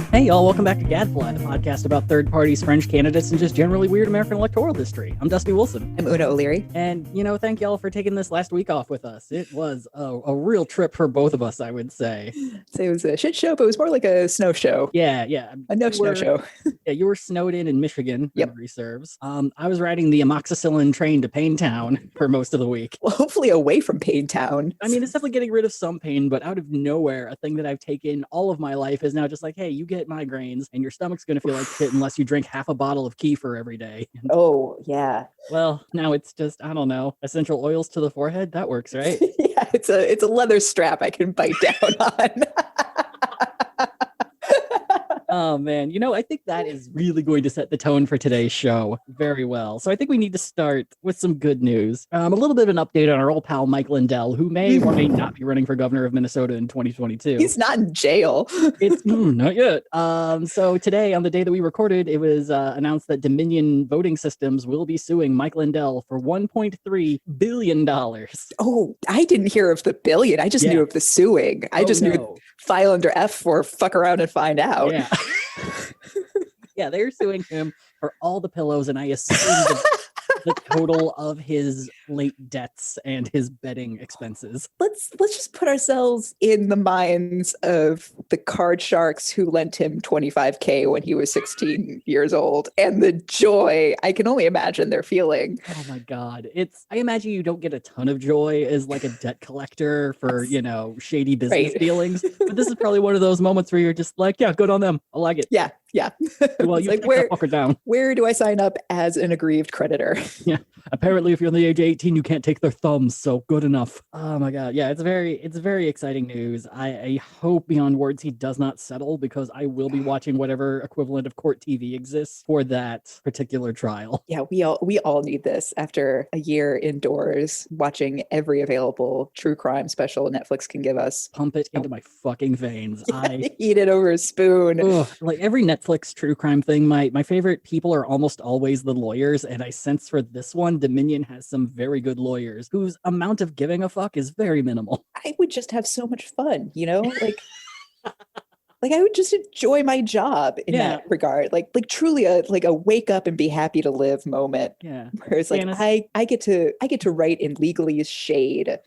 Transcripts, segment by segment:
Hey y'all, welcome back to Gadfly, the podcast about third parties, French candidates, and just generally weird American electoral history. I'm Dusty Wilson. I'm Una O'Leary. And, thank y'all for taking this last week off with us. It was a real trip for both of us, I would say. So it was a shit show, but it was more like a snow show. Yeah. A snow show. Yeah, you were snowed in Michigan, Yep. memory serves. I was riding the amoxicillin train to Paintown for most of the week. Well, hopefully away from Paintown. I mean, it's definitely getting rid of some pain, but out of nowhere, a thing that I've taken all of my life is now just like, hey, you get migraines and your stomach's going to feel like shit unless you drink half a bottle of kefir every day. Oh, yeah. Well, now it's just, I don't know, essential oils to the forehead. That works, right? Yeah, it's a leather strap I can bite down on. Oh, man. I think that is really going to set the tone for today's show very well. So I think we need to start with some good news. A little bit of an update on our old pal, Mike Lindell, who may or may not be running for governor of Minnesota in 2022. He's not in jail. It's not yet. So today, on the day that we recorded, it was announced that Dominion Voting Systems will be suing Mike Lindell for $1.3 billion. Oh, I didn't hear of the billion. I just knew of the suing. I just knew file under F for fuck around and find out. Yeah. Yeah, they're suing him for all the pillows, and I assume the total of his late debts and his betting expenses. Let's just put ourselves in the minds of the card sharks who lent him $25K when he was 16 years old, and the joy I can only imagine they're feeling. Oh my God. I imagine you don't get a ton of joy as like a debt collector for, shady business dealings. But this is probably one of those moments where you're just like, yeah, good on them. I like it. Yeah. Well, you like, take that fucker down. Where do I sign up as an aggrieved creditor? Yeah. Apparently, if you're under the age of 18, you can't take their thumbs. So good enough. Oh my God. Yeah, it's very exciting news. I hope beyond words he does not settle, because I will be watching whatever equivalent of court TV exists for that particular trial. Yeah, we all need this after a year indoors watching every available true crime special Netflix can give us. Pump it into my fucking veins. Yeah, I eat it over a spoon. Like every Netflix true crime thing, my favorite people are almost always the lawyers, and I sense for this one, Dominion has some very good lawyers whose amount of giving a fuck is very minimal. I would just have so much fun, like I would just enjoy my job in that regard. Like truly a wake up and be happy to live moment. Yeah. Where it's like I get to write in legalese shade.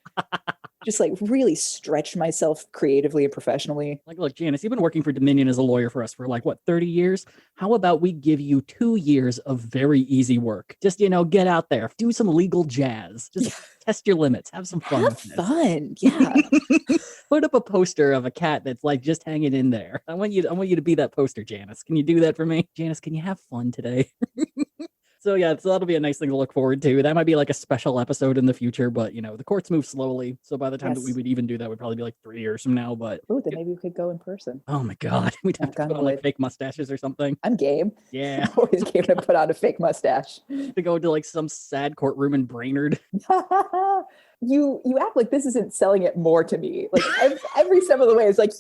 Just like really stretch myself creatively and professionally. Like, look, Janice, you've been working for Dominion as a lawyer for us for 30 years? How about we give you 2 years of very easy work? Just, get out there, do some legal jazz, just test your limits, have some fun. Have fun. Yeah. Put up a poster of a cat that's like just hanging in there. I want you to be that poster, Janice. Can you do that for me? Janice, can you have fun today? So that'll be a nice thing to look forward to. That might be like a special episode in the future, but the courts move slowly. So by the time that we would even do that, would probably be like 3 years from now. But then maybe we could go in person. Oh my God, we'd have to put on like fake mustaches or something. I'm game. Yeah, I'm always game to put on a fake mustache. To go to like some sad courtroom in Brainerd. You act like this isn't selling it more to me. Like every step of the way is like,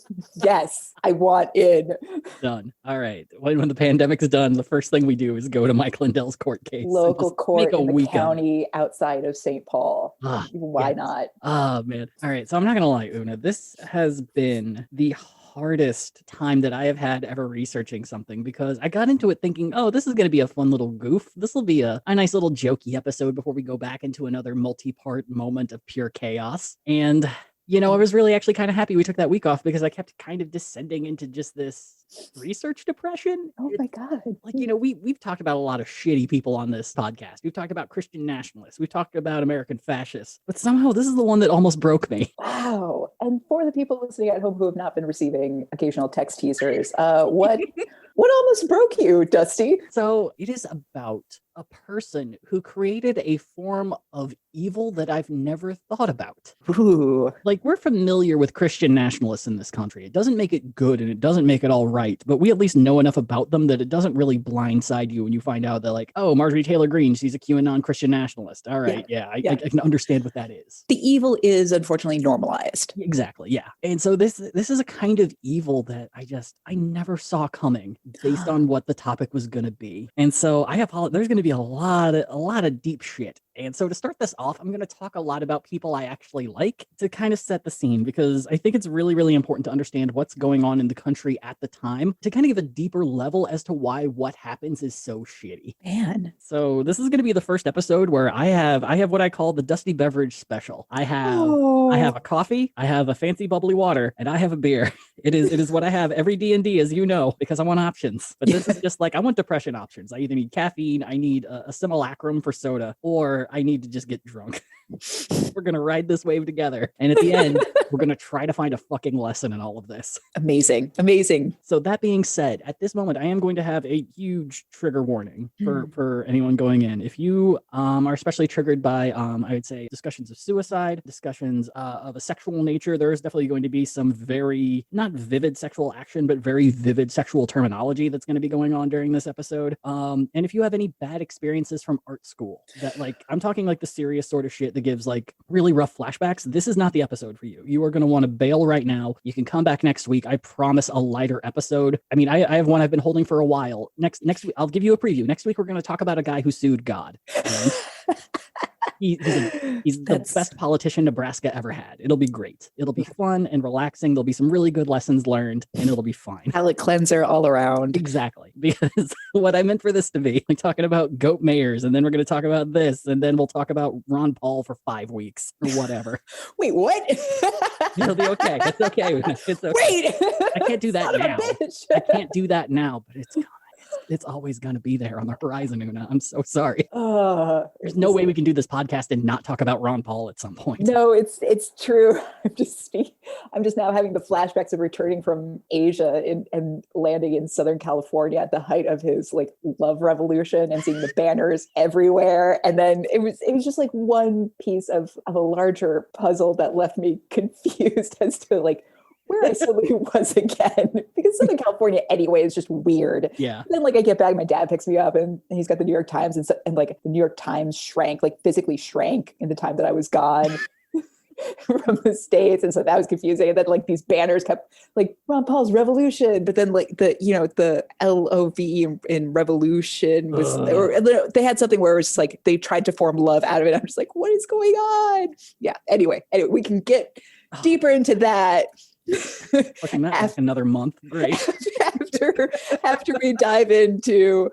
yes, I want in. Done. All right. When the pandemic's done, the first thing we do is go to Mike Lindell's court case. Local court in the county outside of St. Paul. Why not? Oh, man. All right. So I'm not going to lie, Una. This has been the hardest time that I have had ever researching something, because I got into it thinking, oh, this is going to be a fun little goof. This will be a nice little jokey episode before we go back into another multi-part moment of pure chaos. And I was really actually kind of happy we took that week off, because I kept kind of descending into just this research depression. Oh my God. Like, we've talked about a lot of shitty people on this podcast. We've talked about Christian nationalists. We've talked about American fascists. But somehow this is the one that almost broke me. Wow. And for the people listening at home who have not been receiving occasional text teasers, what almost broke you, Dusty? So it is about a person who created a form of evil that I've never thought about. Ooh. Like, we're familiar with Christian nationalists in this country. It doesn't make it good and it doesn't make it all right, but we at least know enough about them that it doesn't really blindside you when you find out that, like, oh, Marjorie Taylor Greene, she's a QAnon Christian nationalist. All right, I can understand what that is. The evil is unfortunately normalized. Exactly, yeah. And so this is a kind of evil that I never saw coming based on what the topic was going to be. And so I apologize. There's going to be a lot of deep shit And so to start this off, I'm going to talk a lot about people I actually like to kind of set the scene, because I think it's really, really important to understand what's going on in the country at the time to kind of give a deeper level as to why what happens is so shitty. Man. So this is going to be the first episode where I have what I call the Dusty Beverage Special. I have a coffee, I have a fancy bubbly water, and I have a beer. It is what I have every D&D, as you know, because I want options. But this is just like, I want depression options. I either need caffeine, I need a simulacrum for soda, or I need to just get drunk. We're going to ride this wave together. And at the end, we're going to try to find a fucking lesson in all of this. Amazing. Amazing. So that being said, at this moment, I am going to have a huge trigger warning for anyone going in. If you are especially triggered by, I would say, discussions of suicide, discussions of a sexual nature, there is definitely going to be some very, not vivid sexual action, but very vivid sexual terminology that's going to be going on during this episode. And if you have any bad experiences from art school, that like, I'm talking like the serious sort of shit that gives like really rough flashbacks, this is not the episode for you. You are going to want to bail right now. You can come back next week. I promise a lighter episode. I mean, I have one I've been holding for a while. Next week, I'll give you a preview. Next week, we're going to talk about a guy who sued God. He's the best politician Nebraska ever had. It'll be great. It'll be fun and relaxing. There'll be some really good lessons learned, and it'll be fine. Palate cleanser all around. Exactly. Because what I meant for this to be, like talking about goat mayors, and then we're going to talk about this, and then we'll talk about Ron Paul for 5 weeks or whatever. Wait, what? It'll be okay. It's okay. It's okay. Wait! I can't do that now. I can't do that now, but it's always going to be there on the horizon, Una. I'm so sorry. There's no way we can do this podcast and not talk about Ron Paul at some point. No, it's true. I'm just now having the flashbacks of returning from Asia and landing in Southern California at the height of his like love revolution and seeing the banners everywhere. And then it was just like one piece of a larger puzzle that left me confused as to like where I suddenly was again, because Southern California anyway is just weird. Yeah. And then like I get back, my dad picks me up and he's got the New York Times and like the New York Times shrank, like physically shrank in the time that I was gone from the States. And so that was confusing. And then like these banners kept like Ron Paul's revolution, but then like the LOV in revolution was, or they had something where it was just like, they tried to form love out of it. I'm just like, what is going on? Yeah. Anyway, we can get deeper into that. Fucking that after another month. Great. after we dive into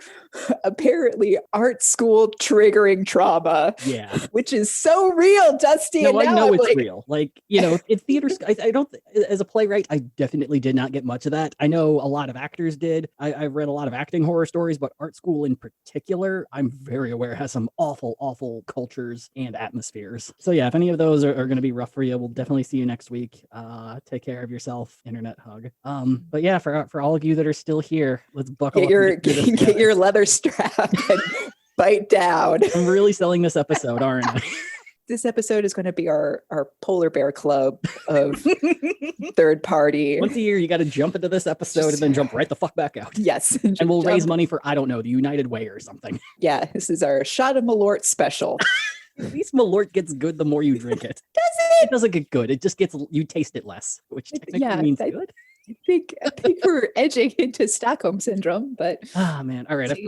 apparently art school triggering trauma. Yeah. Which is so real, Dusty. No, and I know it's like... real. Like, you know, it's theater. I don't, as a playwright, I definitely did not get much of that. I know a lot of actors did. I've read a lot of acting horror stories, but art school in particular, I'm very aware has some awful, awful cultures and atmospheres. So yeah, if any of those are going to be rough for you, we'll definitely see you next week. Take care of yourself. Internet hug. But yeah, for all of you that are still here, let's buckle up. Get your leather strap and bite down. I'm really selling this episode, aren't I? This episode is going to be our polar bear club of third party. Once a year, you got to jump into this episode and then jump right the fuck back out. Yes. And we'll raise money for, I don't know, the United Way or something. Yeah, this is our shot of Malort special. At least Malort gets good the more you drink it. Does it? It doesn't get good. It just gets, you taste it less, which technically means good. I think we're edging into Stockholm syndrome, but man. All right. I've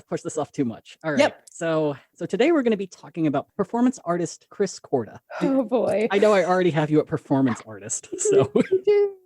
pushed this off too much. All right. Yep. So today we're going to be talking about performance artist Chris Korda. Oh boy. I know I already have you at performance artist. So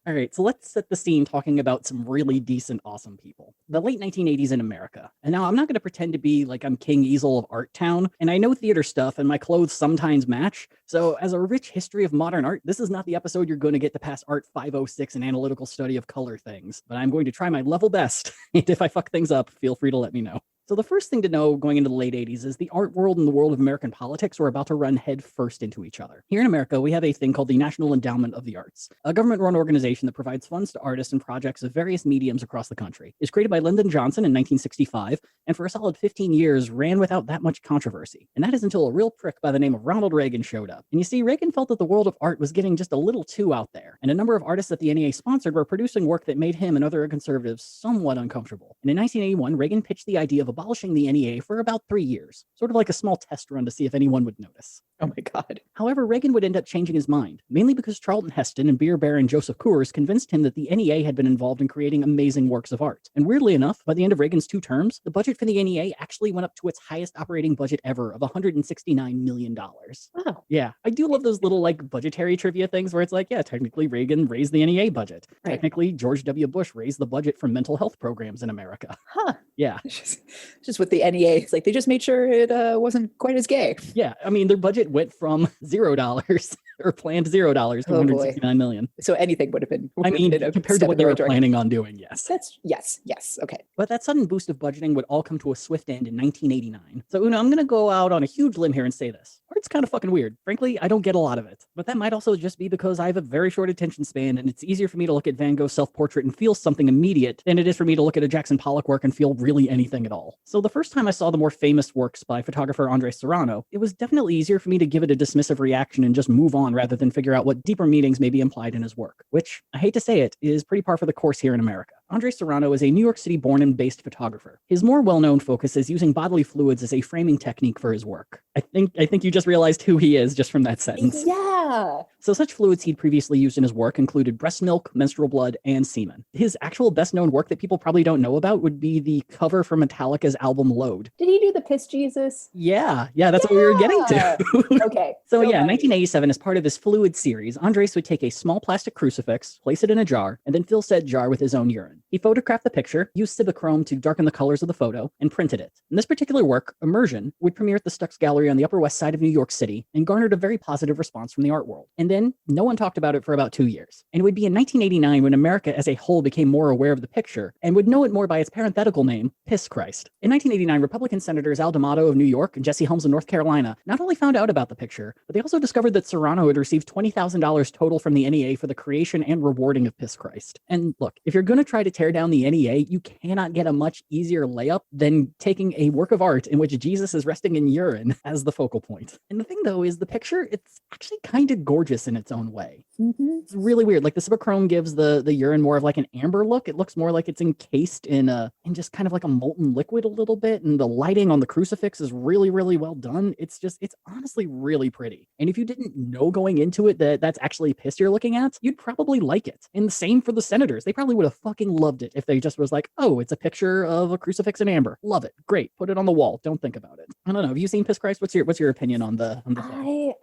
all right. So let's set the scene talking about some really decent, awesome people. The late 1980s in America. And now I'm not going to pretend to be like I'm King Easel of Art Town. And I know theater stuff and my clothes sometimes match. So as a rich history of modern art, this is not the episode you're going to get to pass Art 506 and analytical study of color things. But I'm going to try my level best. And if I fuck things up, feel free to let me know. So the first thing to know going into the late 80s is the art world and the world of American politics were about to run head first into each other. Here in America, we have a thing called the National Endowment of the Arts, a government-run organization that provides funds to artists and projects of various mediums across the country. It's created by Lyndon Johnson in 1965, and for a solid 15 years ran without that much controversy. And that is until a real prick by the name of Ronald Reagan showed up. And you see, Reagan felt that the world of art was getting just a little too out there, and a number of artists that the NEA sponsored were producing work that made him and other conservatives somewhat uncomfortable. And in 1981, Reagan pitched the idea of abolishing the NEA for about 3 years, sort of like a small test run to see if anyone would notice. Oh my God. However, Reagan would end up changing his mind, mainly because Charlton Heston and beer baron Joseph Coors convinced him that the NEA had been involved in creating amazing works of art. And weirdly enough, by the end of Reagan's 2 terms, the budget for the NEA actually went up to its highest operating budget ever of $169 million. Wow. Yeah, I do love those little like budgetary trivia things where it's like, yeah, technically Reagan raised the NEA budget. Right. Technically, George W. Bush raised the budget for mental health programs in America. Huh. Yeah. It's just with the NEA, it's like they just made sure it wasn't quite as gay. Yeah, I mean, their budget went from $0 or planned $0 to Oh, boy. 169 million. So anything would have been. I mean, compared to what they were planning on doing, yes. That's yes. Okay. But that sudden boost of budgeting would all come to a swift end in 1989. So, Una, I'm going to go out on a huge limb here and say this. Art's kind of fucking weird. Frankly, I don't get a lot of it. But that might also just be because I have a very short attention span, and it's easier for me to look at Van Gogh's self-portrait and feel something immediate than it is for me to look at a Jackson Pollock work and feel really anything at all. So the first time I saw the more famous works by photographer Andres Serrano, it was definitely easier for me to give it a dismissive reaction and just move on rather than figure out what deeper meanings may be implied in his work, which, I hate to say it, is pretty par for the course here in America. Andres Serrano is a New York City born and based photographer. His more well-known focus is using bodily fluids as a framing technique for his work. I think you just realized who he is just from that sentence. Yeah. So such fluids he'd previously used in his work included breast milk, menstrual blood, and semen. His actual best-known work that people probably don't know about would be the cover for Metallica's album Load. Did he do the Piss Jesus? Yeah, that's what we were getting to. Okay. So yeah, in 1987, as part of his fluid series, Andres would take a small plastic crucifix, place it in a jar, and then fill said jar with his own urine. He photographed the picture, used Cibachrome to darken the colors of the photo, and printed it. And this particular work, Immersion, would premiere at the Stux Gallery on the Upper West Side of New York City and garnered a very positive response from the art world. And then, no one talked about it for about 2 years. And it would be in 1989 when America as a whole became more aware of the picture and would know it more by its parenthetical name, Piss Christ. In 1989, Republican Senators Al D'Amato of New York and Jesse Helms of North Carolina not only found out about the picture, but they also discovered that Serrano had received $20,000 total from the NEA for the creation and rewarding of Piss Christ. And look, if you're going to try to tear down the NEA, you cannot get a much easier layup than taking a work of art in which Jesus is resting in urine as the focal point. And the thing, though, is the picture, it's actually kind of gorgeous in its own way. Mm-hmm. It's really weird. Like the Cibachrome gives the urine more of like an amber look. It looks more like it's encased in just kind of like a molten liquid a little bit. And the lighting on the crucifix is really, really well done. It's honestly really pretty. And if you didn't know going into it that that's actually piss you're looking at, you'd probably like it. And the same for the senators. They probably would have fucking loved it if they just was like, oh, it's a picture of a crucifix in amber. Love it. Great. Put it on the wall. Don't think about it. I don't know. Have you seen Piss Christ? What's your opinion on the thing?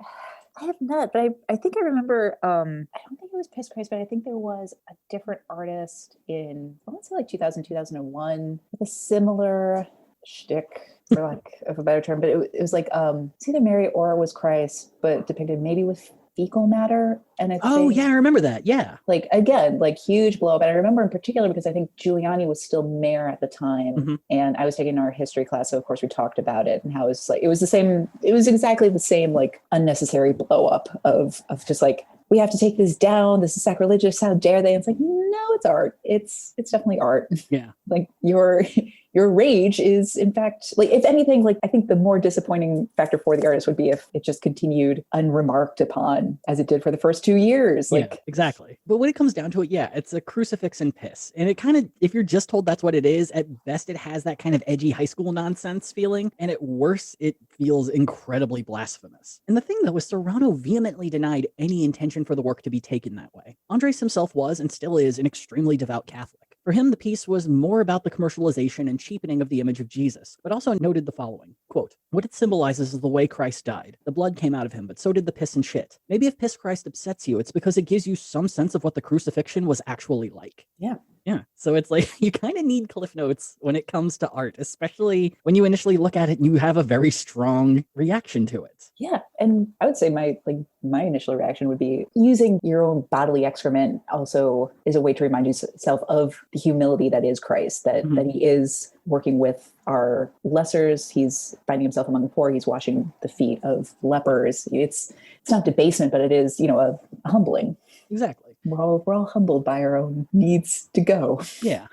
I have not, but I think I remember, I don't think it was Piss Christ, but I think there was a different artist in, I want to say like 2000, 2001, with a similar shtick, for lack of a better term, but it was like, it's either Mary or it was Christ, but depicted maybe with fecal matter. And I remember that. Yeah. Like, again, like huge blow up. And I remember in particular because I think Giuliani was still mayor at the time. Mm-hmm. And I was taking our history class. So of course we talked about it and how it was exactly the same, like unnecessary blow up of just like, we have to take this down. This is sacrilegious. How dare they? And it's like, no, it's art. It's definitely art. Yeah. Like your rage is in fact, like, if anything, like I think the more disappointing factor for the artist would be if it just continued unremarked upon as it did for the first 2 years. Like, yeah, exactly. But when it comes down to it, yeah, it's a crucifix and piss. And it kind of, if you're just told that's what it is, at best it has that kind of edgy high school nonsense feeling. And at worst, it feels incredibly blasphemous. And the thing though is Serrano vehemently denied any intention for the work to be taken that way. Andres himself was and still is an extremely devout Catholic. For him, the piece was more about the commercialization and cheapening of the image of Jesus, but also noted the following, quote, what it symbolizes is the way Christ died. The blood came out of him, but so did the piss and shit. Maybe if Piss Christ upsets you, it's because it gives you some sense of what the crucifixion was actually like. Yeah. Yeah. So it's like, you kind of need Cliff Notes when it comes to art, especially when you initially look at it and you have a very strong reaction to it. Yeah. And I would say my initial reaction would be using your own bodily excrement also is a way to remind yourself of the humility that is Christ, that he is working with our lessers. He's finding himself among the poor. He's washing the feet of lepers. It's not debasement, but it is, a humbling. Exactly. We're all humbled by our own needs to go. Yeah.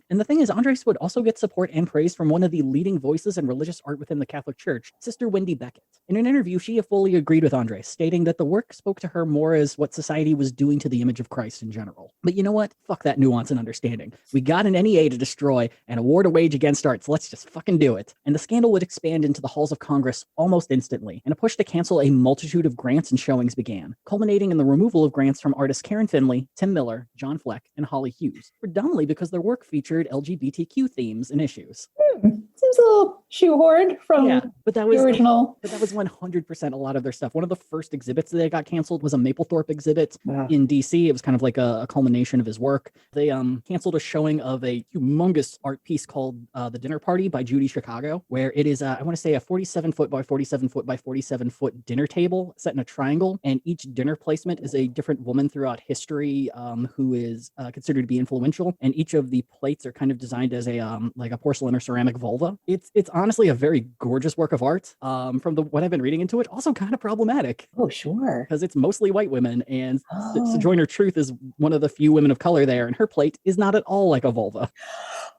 And the thing is, Andres would also get support and praise from one of the leading voices in religious art within the Catholic Church, Sister Wendy Beckett. In an interview, she fully agreed with Andres, stating that the work spoke to her more as what society was doing to the image of Christ in general. But you know what? Fuck that nuance and understanding. We got an NEA to destroy and a war to wage against art, so let's just fucking do it. And the scandal would expand into the halls of Congress almost instantly, and a push to cancel a multitude of grants and showings began, culminating in the removal of grants from artists Karen Finley, Tim Miller, John Fleck, and Holly Hughes, predominantly because their work featured LGBTQ themes and issues. Seems a little shoehorned from the original. But that was 100% a lot of their stuff. One of the first exhibits that got canceled was a Mapplethorpe exhibit in DC. It was kind of like a culmination of his work. They canceled a showing of a humongous art piece called The Dinner Party by Judy Chicago, where it is, I want to say, a 47 foot by 47 foot by 47 foot dinner table set in a triangle. And each dinner placement is a different woman throughout history who is considered to be influential. And each of the plates are kind of designed as a like a porcelain or ceramic vulva. It's honestly a very gorgeous work of art. From what I've been reading into it, also kind of problematic. Oh, sure. Because it's mostly white women, and Sojourner Truth is one of the few women of color there, and her plate is not at all like a vulva.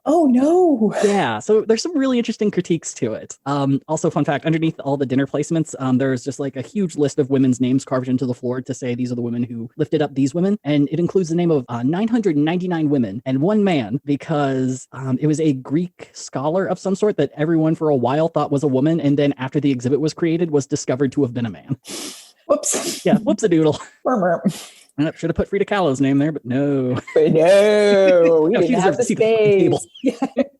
Oh, no. Yeah, so there's some really interesting critiques to it. Also, fun fact, underneath all the dinner placements, there's just like a huge list of women's names carved into the floor to say these are the women who lifted up these women. And it includes the name of 999 women and one man, because it was a Greek scholar of some sort that everyone for a while thought was a woman. And then after the exhibit was created, was discovered to have been a man. Whoops. Yeah, whoops-a-doodle. Murmur. I should have put Frida Kahlo's name there, but no. But no, we didn't have the space.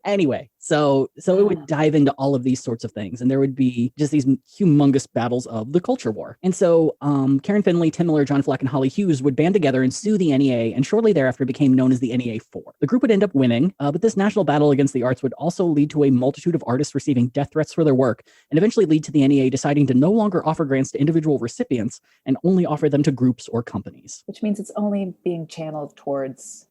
Anyway, so it would dive into all of these sorts of things, and there would be just these humongous battles of the culture war. And so Karen Finley, Tim Miller, John Fleck, and Holly Hughes would band together and sue the NEA, and shortly thereafter became known as the NEA 4. The group would end up winning, but this national battle against the arts would also lead to a multitude of artists receiving death threats for their work, and eventually lead to the NEA deciding to no longer offer grants to individual recipients and only offer them to groups or companies. Which means it's only being channeled towards,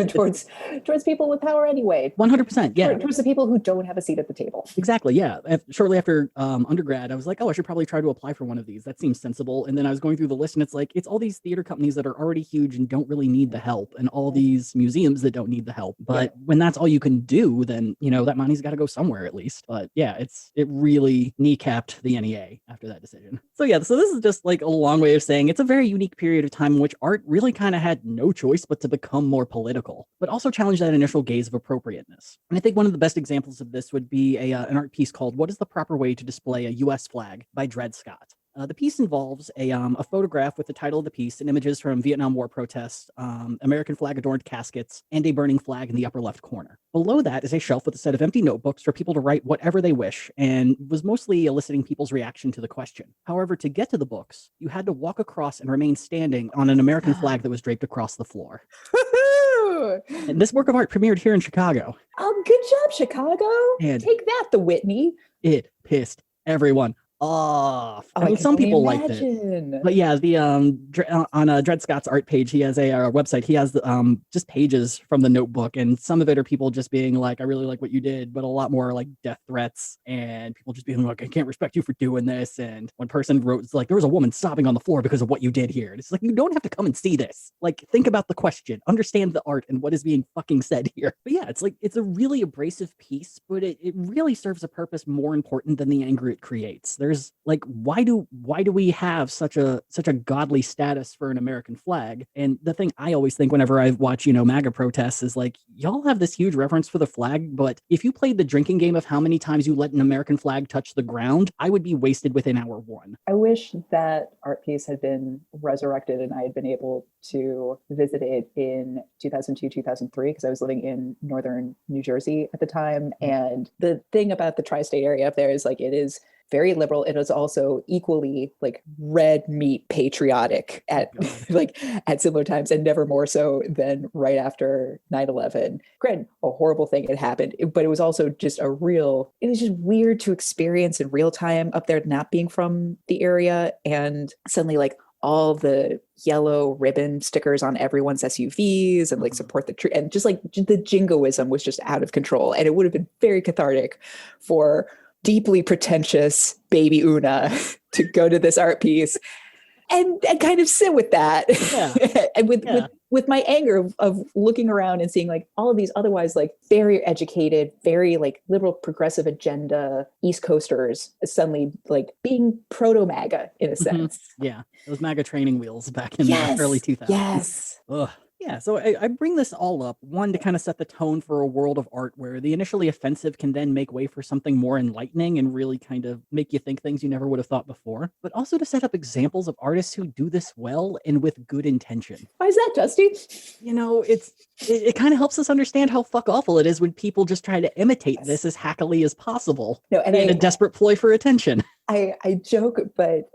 towards people with power anyway. 100%, yeah. Towards the people who don't have a seat at the table. Exactly, yeah. Shortly after undergrad, I was like, oh, I should probably try to apply for one of these. That seems sensible. And then I was going through the list, and it's like, it's all these theater companies that are already huge and don't really need the help, and all these museums that don't need the help. But when that's all you can do, then, that money's got to go somewhere at least. But yeah, it really kneecapped the NEA after that decision. So yeah, so this is just like a long way of saying it's a very unique period of time in which art really kind of had no choice but to become more political, but also challenge that initial gaze of appropriateness. And I think one of the best examples of this would be an art piece called "What is the Proper Way to Display a U.S. Flag" by Dred Scott. The piece involves a photograph with the title of the piece and images from Vietnam War protests, American flag-adorned caskets, and a burning flag in the upper left corner. Below that is a shelf with a set of empty notebooks for people to write whatever they wish, and was mostly eliciting people's reaction to the question. However, to get to the books, you had to walk across and remain standing on an American flag that was draped across the floor. And this work of art premiered here in Chicago. Oh, good job, Chicago. And take that, the Whitney. It pissed everyone off. I mean, some people liked it, but yeah, the on Dred Scott's art page, he has a website. He has just pages from the notebook, and some of it are people just being like, "I really like what you did," but a lot more like death threats and people just being like, "I can't respect you for doing this." And one person wrote like, "There was a woman sobbing on the floor because of what you did here." And it's like, you don't have to come and see this. Like, think about the question, understand the art and what is being fucking said here. But yeah, it's like it's a really abrasive piece, but it really serves a purpose more important than the anger it creates. There's like, why do we have such a godly status for an American flag? And the thing I always think whenever I watch, MAGA protests is like, y'all have this huge reverence for the flag, but if you played the drinking game of how many times you let an American flag touch the ground, I would be wasted within hour one. I wish that art piece had been resurrected and I had been able to visit it in 2002, 2003, because I was living in northern New Jersey at the time. And the thing about the tri-state area up there is like, it is very liberal. It is also equally like red meat patriotic at similar times, and never more so than right after 9/11. Granted, a horrible thing had happened, but it was also just it was just weird to experience in real time up there, not being from the area, and suddenly like all the yellow ribbon stickers on everyone's SUVs and like support the tree, and just like the jingoism was just out of control. And it would have been very cathartic for deeply pretentious baby Una to go to this art piece and kind of sit with that. Yeah. And Yeah. with my anger of looking around and seeing like all of these otherwise like very educated, very like liberal progressive agenda East Coasters suddenly like being proto MAGA in a sense. Yeah. Those MAGA training wheels back in the early Yes. 2000s. Yes. Ugh. Yeah, so I bring this all up, one, to kind of set the tone for a world of art where the initially offensive can then make way for something more enlightening and really kind of make you think things you never would have thought before, but also to set up examples of artists who do this well and with good intention. Why is that, Dusty? You know, it kind of helps us understand how fuck awful it is when people just try to imitate this as hackily as possible No, and in a desperate ploy for attention. I joke, but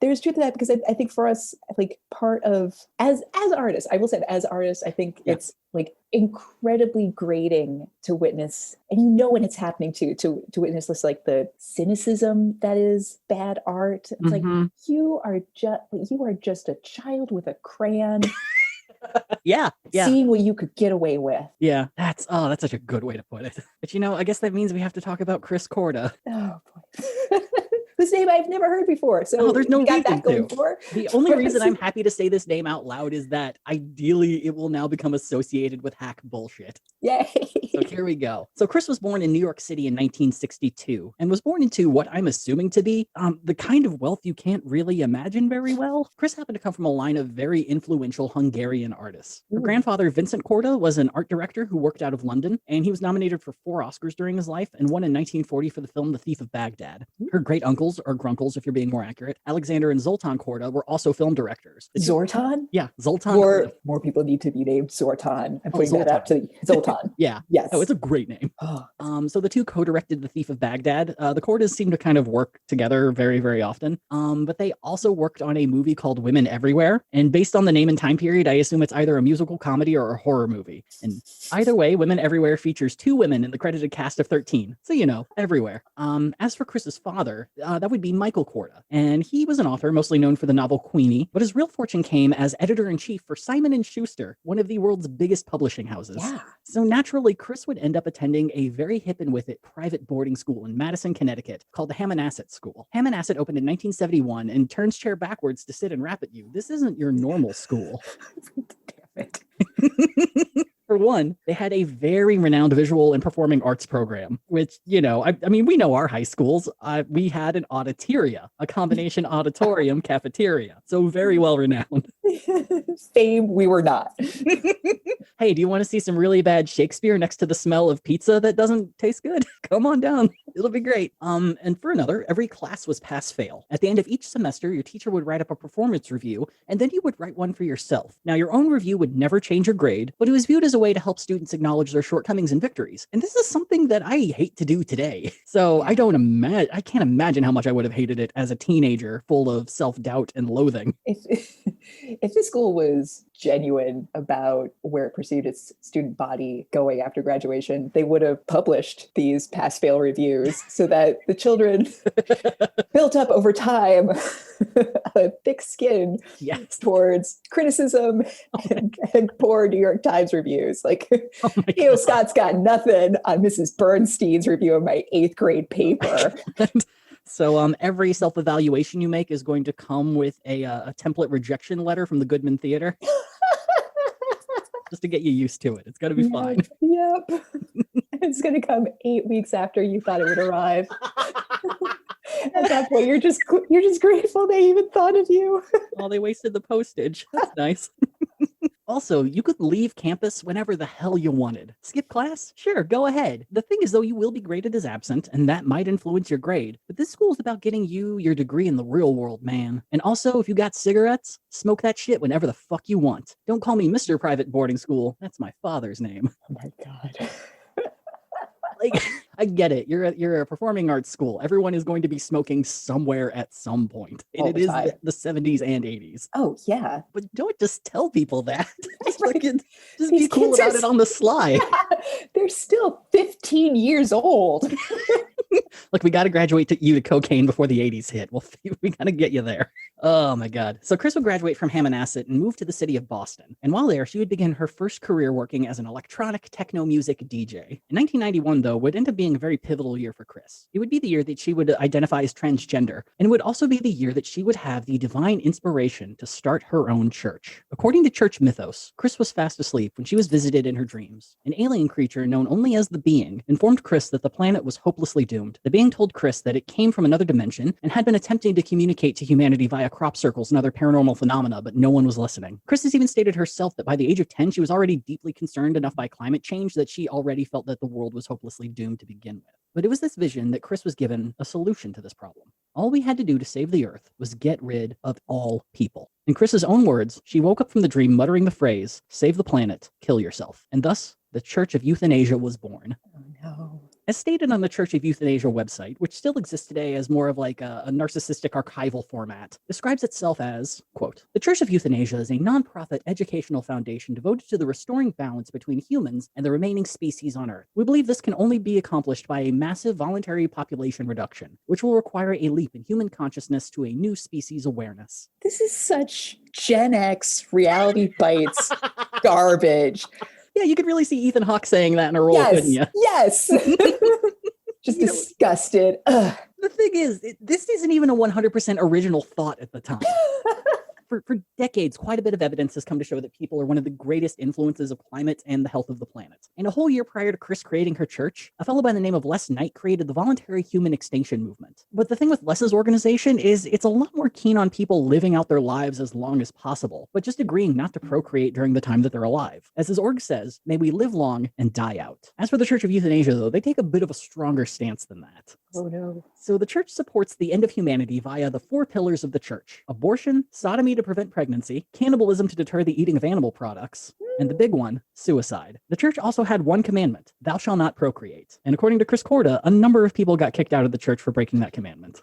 there's truth to that, because I think for us, like part of as artists, I will say that as artists, I think it's like incredibly grating to witness, and you know when it's happening to witness this like the cynicism that is bad art. It's like you are just a child with a crayon. Yeah. Seeing what you could get away with. Yeah, that's such a good way to put it. But I guess that means we have to talk about Chris Korda. Oh boy. Whose name I've never heard before. So there's no reason that going to. for. The only reason I'm happy to say this name out loud is that ideally it will now become associated with hack bullshit. Yay. So here we go. So Chris was born in New York City in 1962 and was born into what I'm assuming to be the kind of wealth you can't really imagine very well. Chris happened to come from a line of very influential Hungarian artists. Her grandfather, Vincent Korda, was an art director who worked out of London, and he was nominated for 4 Oscars during his life and won in 1940 for the film The Thief of Baghdad. Her great uncles, or grunkles if you're being more accurate, Alexander and Zoltan Korda, were also film directors. Zoltan? Yeah, Zoltan. More people need to be named Zoltan. I'm putting that out to Zoltan. Yeah. Yes. Oh, it's a great name. So the two co-directed The Thief of Baghdad. The Kordas seem to kind of work together very, very often. But they also worked on a movie called Women Everywhere. And based on the name and time period, I assume it's either a musical comedy or a horror movie. And either way, Women Everywhere features 2 women in the credited cast of 13. So, everywhere. As for Chris's father, that would be Michael Korda. And he was an author, mostly known for the novel Queenie, but his real fortune came as editor-in-chief for Simon & Schuster, one of the world's biggest publishing houses. Yeah. So naturally, Chris would end up attending a very hip and with it private boarding school in Madison, Connecticut, called the Hammonasset School. Hammonasset opened in 1971 and turns chair backwards to sit and rap at you. This isn't your normal school. Damn it. For one, they had a very renowned visual and performing arts program, which, I mean, we know our high schools. We had an auditoria, a combination auditorium cafeteria. So very well renowned. Fame, we were not. Hey, do you want to see some really bad Shakespeare next to the smell of pizza that doesn't taste good? Come on down. It'll be great. And for another, every class was pass-fail. At the end of each semester, your teacher would write up a performance review, and then you would write one for yourself. Now, your own review would never change your grade, but it was viewed as a way to help students acknowledge their shortcomings and victories. And this is something that I hate to do today. So I can't imagine how much I would have hated it as a teenager full of self-doubt and loathing. If this school was genuine about where it perceived its student body going after graduation, they would have published these pass-fail reviews so that the children built up over time a thick skin towards criticism and poor New York Times reviews. Like, Scott's got nothing on Mrs. Bernstein's review of my 8th grade paper. So every self-evaluation you make is going to come with a template rejection letter from the Goodman Theater. Just to get you used to it. It's going to be fine. Yep. It's going to come 8 weeks after you thought it would arrive. At that point, you're just grateful they even thought of you. Well, they wasted the postage. That's nice. Also, you could leave campus whenever the hell you wanted. Skip class? Sure, go ahead. The thing is, though, you will be graded as absent, and that might influence your grade. But this school is about getting you your degree in the real world, man. And also, if you got cigarettes, smoke that shit whenever the fuck you want. Don't call me Mr. Private Boarding School. That's my father's name. Oh my God. Like, I get it. You're a performing arts school. Everyone is going to be smoking somewhere at some point. And it is the 70s and 80s. Oh, yeah. But don't just tell people that. Just be cool about it on the sly. Yeah, they're still 15 years old. Look, we got to graduate you to cocaine before the 80s hit. Well, we got to get you there. Oh my God. So Chris would graduate from Hammonasset and move to the city of Boston. And while there, she would begin her first career working as an electronic techno music DJ. In 1991, though, would end up being a very pivotal year for Chris. It would be the year that she would identify as transgender, and it would also be the year that she would have the divine inspiration to start her own church. According to church mythos, Chris was fast asleep when she was visited in her dreams. An alien creature known only as the Being informed Chris that the planet was hopelessly doomed. The Being told Chris that it came from another dimension and had been attempting to communicate to humanity via crop circles and other paranormal phenomena, but no one was listening. Chris has even stated herself that by the age of 10, she was already deeply concerned enough by climate change that she already felt that the world was hopelessly doomed to begin with. But it was this vision that Chris was given a solution to this problem. All we had to do to save the Earth was get rid of all people. In Chris's own words, she woke up from the dream muttering the phrase, "Save the planet, kill yourself." And thus, the Church of Euthanasia was born. Oh no. As stated on the Church of Euthanasia website, which still exists today as more of like a narcissistic archival format, describes itself as, quote, "The Church of Euthanasia is a nonprofit educational foundation devoted to the restoring balance between humans and the remaining species on Earth. We believe this can only be accomplished by a massive voluntary population reduction, which will require a leap in human consciousness to a new species awareness." This is such Gen X reality bites garbage. Yeah, you could really see Ethan Hawke saying that in a role, couldn't you? Yes. Just disgusted. Ugh. The thing is, this isn't even a 100% original thought at the time. For decades, quite a bit of evidence has come to show that people are one of the greatest influences of climate and the health of the planet. And a whole year prior to Chris creating her church, a fellow by the name of Les Knight created the Voluntary Human Extinction Movement. But the thing with Les's organization is it's a lot more keen on people living out their lives as long as possible, but just agreeing not to procreate during the time that they're alive. As his org says, may we live long and die out. As for the Church of Euthanasia, though, they take a bit of a stronger stance than that. Oh no. So the church supports the end of humanity via the 4 pillars of the church: abortion, sodomy to prevent pregnancy, cannibalism to deter the eating of animal products, and the big one, suicide. The church also had one commandment: thou shalt not procreate. And according to Chris Korda, a number of people got kicked out of the church for breaking that commandment.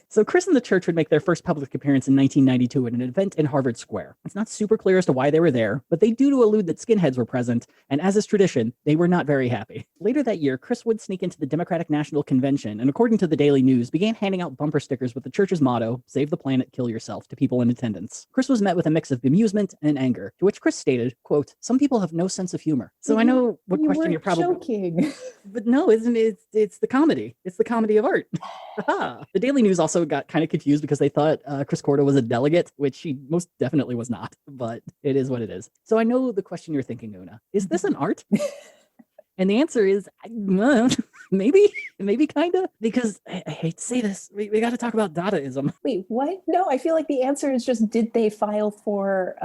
So Chris and the church would make their first public appearance in 1992 at an event in Harvard Square. It's not super clear as to why they were there, but they do to allude that skinheads were present, and as is tradition, they were not very happy. Later that year, Chris would sneak into the Democratic National Convention, and according to the Daily News, began handing out bumper stickers with the church's motto, "Save the planet, kill yourself," to people in attendance. Chris was met with a mix of bemusement and anger, to which Chris stated, quote, "Some people have no sense of humor." So I know what question you're probably joking. But no, isn't it? It's the comedy. It's the comedy of art. The Daily News also got kind of confused because they thought Chris Korda was a delegate, which she most definitely was not, but it is what it is. So I know the question you're thinking, Una. Is this an art? And the answer is maybe kind of, because I hate to say this, we got to talk about Dadaism. Wait, what? No, I feel like the answer is just, did they file for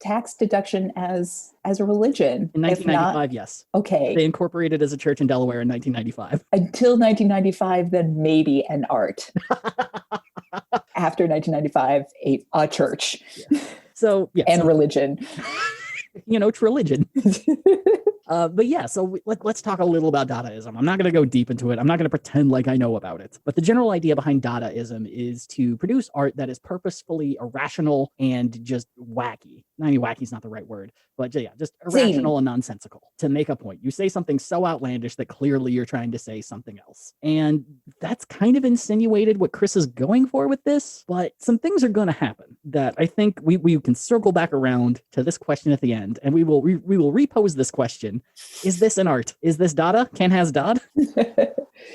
tax deduction as a religion? In 1995, yes. Okay. They incorporated as a church in Delaware in 1995. Until 1995, then maybe an art. After 1995, a church. Yeah. So, yeah. And religion. It's religion. But yeah, so let's talk a little about Dadaism. I'm not going to go deep into it. I'm not going to pretend like I know about it. But the general idea behind Dadaism is to produce art that is purposefully irrational and just wacky. I mean, wacky is not the right word, but yeah, just irrational and nonsensical to make a point. You say something so outlandish that clearly you're trying to say something else. And that's kind of insinuated what Chris is going for with this, but some things are going to happen that I think we can circle back around to this question at the end, and we will repose this question. Is this an art? Is this Dada? Can has Dodd?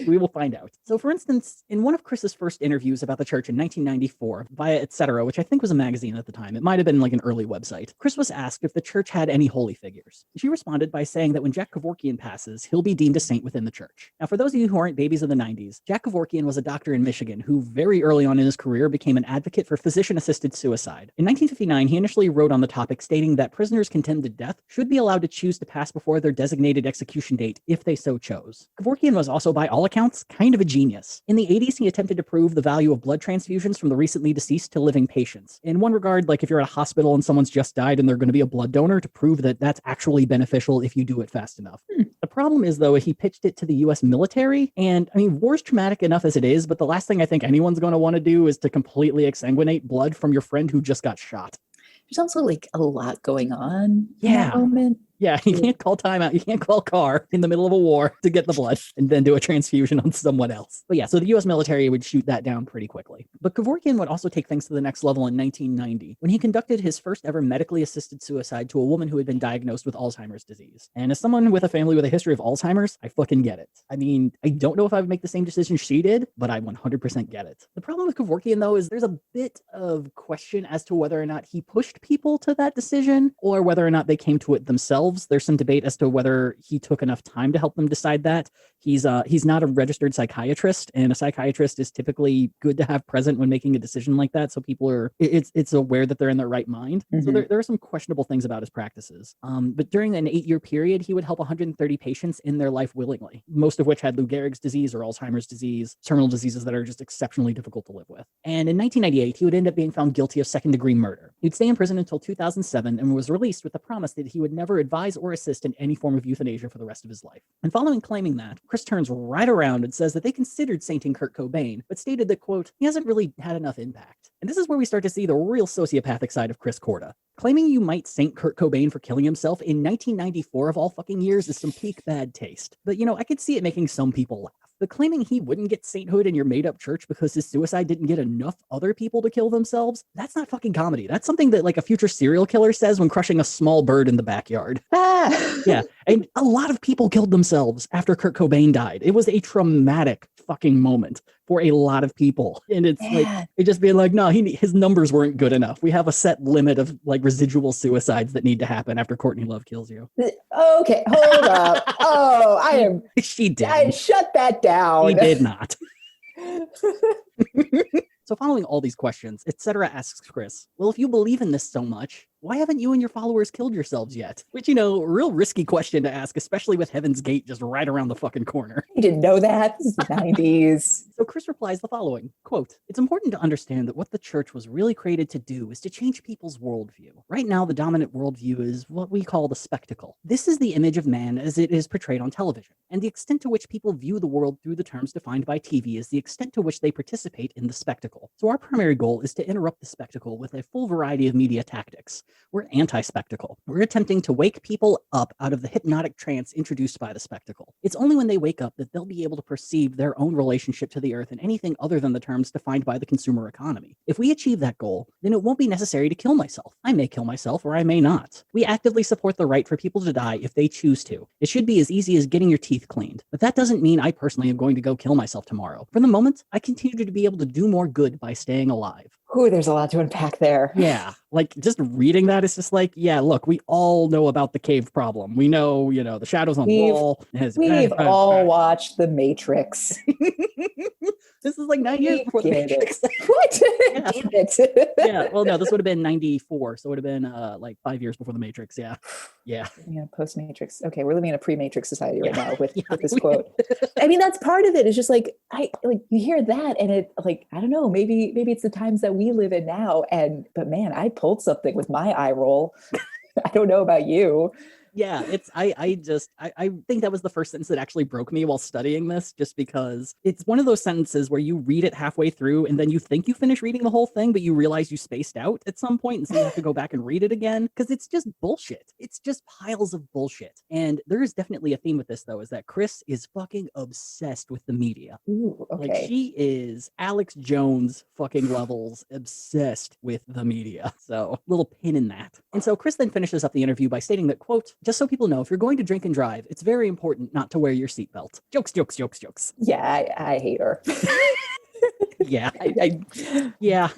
We will find out. So, for instance, in one of Chris's first interviews about the church in 1994 via Etc., which I think was a magazine at the time, it might have been like an early website, Chris was asked if the church had any holy figures. She responded by saying that when Jack Kevorkian passes, he'll be deemed a saint within the church. Now, for those of you who aren't babies of the 90s, Jack Kevorkian was a doctor in Michigan who very early on in his career became an advocate for physician-assisted suicide. In 1959, he initially wrote on the topic stating that prisoners condemned to death should be allowed to choose to pass before their designated execution date if they so chose. Kevorkian was also, by all accounts, kind of a genius. In the 80s, he attempted to prove the value of blood transfusions from the recently deceased to living patients. In one regard, like if you're at a hospital and someone's just died and they're going to be a blood donor, to prove that that's actually beneficial if you do it fast enough. The problem is, though, he pitched it to the US military, and I mean, war's traumatic enough as it is, but the last thing I think anyone's going to want to do is to completely exsanguinate blood from your friend who just got shot. There's also like a lot going on in that moment. Yeah, you can't call timeout. You can't call car in the middle of a war to get the blood and then do a transfusion on someone else. But yeah, so the US military would shoot that down pretty quickly. But Kevorkian would also take things to the next level in 1990 when he conducted his first ever medically assisted suicide to a woman who had been diagnosed with Alzheimer's disease. And as someone with a family with a history of Alzheimer's, I fucking get it. I mean, I don't know if I would make the same decision she did, but I 100% get it. The problem with Kevorkian, though, is there's a bit of question as to whether or not he pushed people to that decision or whether or not they came to it themselves. There's some debate as to whether he took enough time to help them decide that. He's not a registered psychiatrist, and a psychiatrist is typically good to have present when making a decision like that, so people are it's aware that they're in their right mind. So there are some questionable things about his practices. But during an 8-year period, he would help 130 patients in their life willingly, most of which had Lou Gehrig's disease or Alzheimer's disease, terminal diseases that are just exceptionally difficult to live with. And in 1998, he would end up being found guilty of second-degree murder. He'd stay in prison until 2007 and was released with the promise that he would never advise or assist in any form of euthanasia for the rest of his life. And following claiming that, Chris turns right around and says that they considered sainting Kurt Cobain, but stated that, quote, he hasn't really had enough impact. And this is where we start to see the real sociopathic side of Chris Korda. Claiming you might saint Kurt Cobain for killing himself in 1994 of all fucking years is some peak bad taste. But, I could see it making some people laugh. But claiming he wouldn't get sainthood in your made-up church because his suicide didn't get enough other people to kill themselves, that's not fucking comedy. That's something that, like, a future serial killer says when crushing a small bird in the backyard. Yeah, and a lot of people killed themselves after Kurt Cobain died. It was a traumatic fucking moment for a lot of people. And it's like, it just being like, no, his numbers weren't good enough. We have a set limit of, like, residual suicides that need to happen after Courtney Love kills you. Okay, hold up. Oh, She did. I shut that down. He did not. So following all these questions, etc. asks Chris, well, if you believe in this so much, why haven't you and your followers killed yourselves yet? Which, real risky question to ask, especially with Heaven's Gate just right around the fucking corner. You didn't know that? This is the 90s. So Chris replies the following, quote, it's important to understand that what the church was really created to do is to change people's worldview. Right now, the dominant worldview is what we call the spectacle. This is the image of man as it is portrayed on television. And the extent to which people view the world through the terms defined by TV is the extent to which they participate in the spectacle. So our primary goal is to interrupt the spectacle with a full variety of media tactics. We're anti-spectacle. We're attempting to wake people up out of the hypnotic trance introduced by the spectacle. It's only when they wake up that they'll be able to perceive their own relationship to the earth in anything other than the terms defined by the consumer economy. If we achieve that goal, then it won't be necessary to kill myself. I may kill myself or I may not. We actively support the right for people to die if they choose to. It should be as easy as getting your teeth cleaned. But that doesn't mean I personally am going to go kill myself tomorrow. For the moment, I continue to be able to do more good by staying alive. Ooh, there's a lot to unpack there. Yeah, like just reading that is just like, yeah, look, we all know about the cave problem. We know, the shadows on the wall. We've all watched The Matrix. This is like 9 years before The Matrix. What? Yeah. Damn it. Yeah, well, no, this would have been 94, so it would have been like 5 years before The Matrix. Yeah. Post-Matrix. Okay, we're living in a pre-Matrix society right now with this quote. I mean, that's part of it. It's just like you hear that, and it like I don't know. Maybe it's the times that we live in now. But man, I pulled something with my eye roll. I don't know about you. Yeah, I think that was the first sentence that actually broke me while studying this, just because it's one of those sentences where you read it halfway through and then you think you finish reading the whole thing, but you realize you spaced out at some point, and so you have to go back and read it again because it's just bullshit. It's just piles of bullshit. And there is definitely a theme with this, though, is that Chris is fucking obsessed with the media. Ooh, okay. Like, she is Alex Jones fucking levels obsessed with the media. So, little pin in that. And so Chris then finishes up the interview by stating that, quote, just so people know, if you're going to drink and drive, it's very important not to wear your seatbelt. Jokes, jokes, jokes, jokes. Yeah, I hate her. Yeah. Yeah.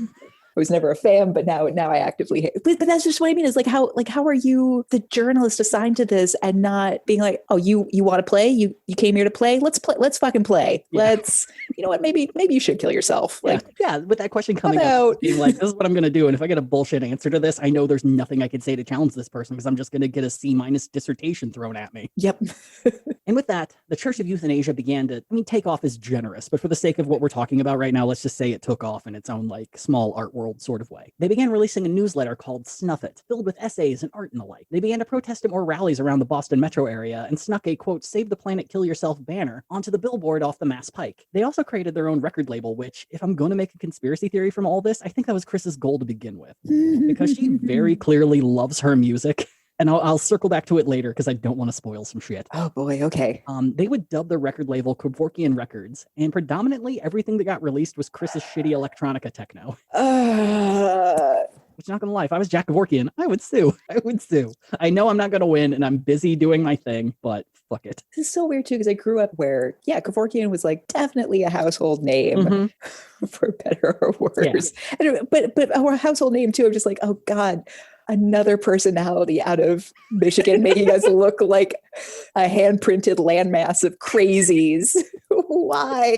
I was never a fan, but now I actively hate. But that's just what I mean. Is like how are you the journalist assigned to this and not being like, oh, you want to play? You came here to play? Let's play. Let's fucking play. Yeah. Let's. You know what? Maybe you should kill yourself. Like yeah. With that question coming up, being like, this is what I'm gonna do, and if I get a bullshit answer to this, I know there's nothing I can say to challenge this person because I'm just gonna get a C- dissertation thrown at me. Yep. And with that, the Church of Euthanasia began to, take off is generous, but for the sake of what we're talking about right now, let's just say it took off in its own like small art world sort of way. They began releasing a newsletter called Snuff It, filled with essays and art and the like. They began to protest at more rallies around the Boston metro area and snuck a, quote, Save the Planet, Kill Yourself banner onto the billboard off the Mass Pike. They also created their own record label, which, if I'm going to make a conspiracy theory from all this, I think that was Chris's goal to begin with. Because she very clearly loves her music. And I'll circle back to it later because I don't want to spoil some shit. Oh boy, okay. They would dub their record label Kevorkian Records, and predominantly everything that got released was Chris's shitty electronica techno. Which, not gonna lie, if I was Jack Kevorkian, I would sue. I would sue. I know I'm not gonna win, and I'm busy doing my thing, but fuck it. This is so weird too, because I grew up where, yeah, Kevorkian was like definitely a household name, for better or worse. Yeah. But a household name too. I'm just like, oh God, another personality out of Michigan making us look like a hand-printed landmass of crazies. Why?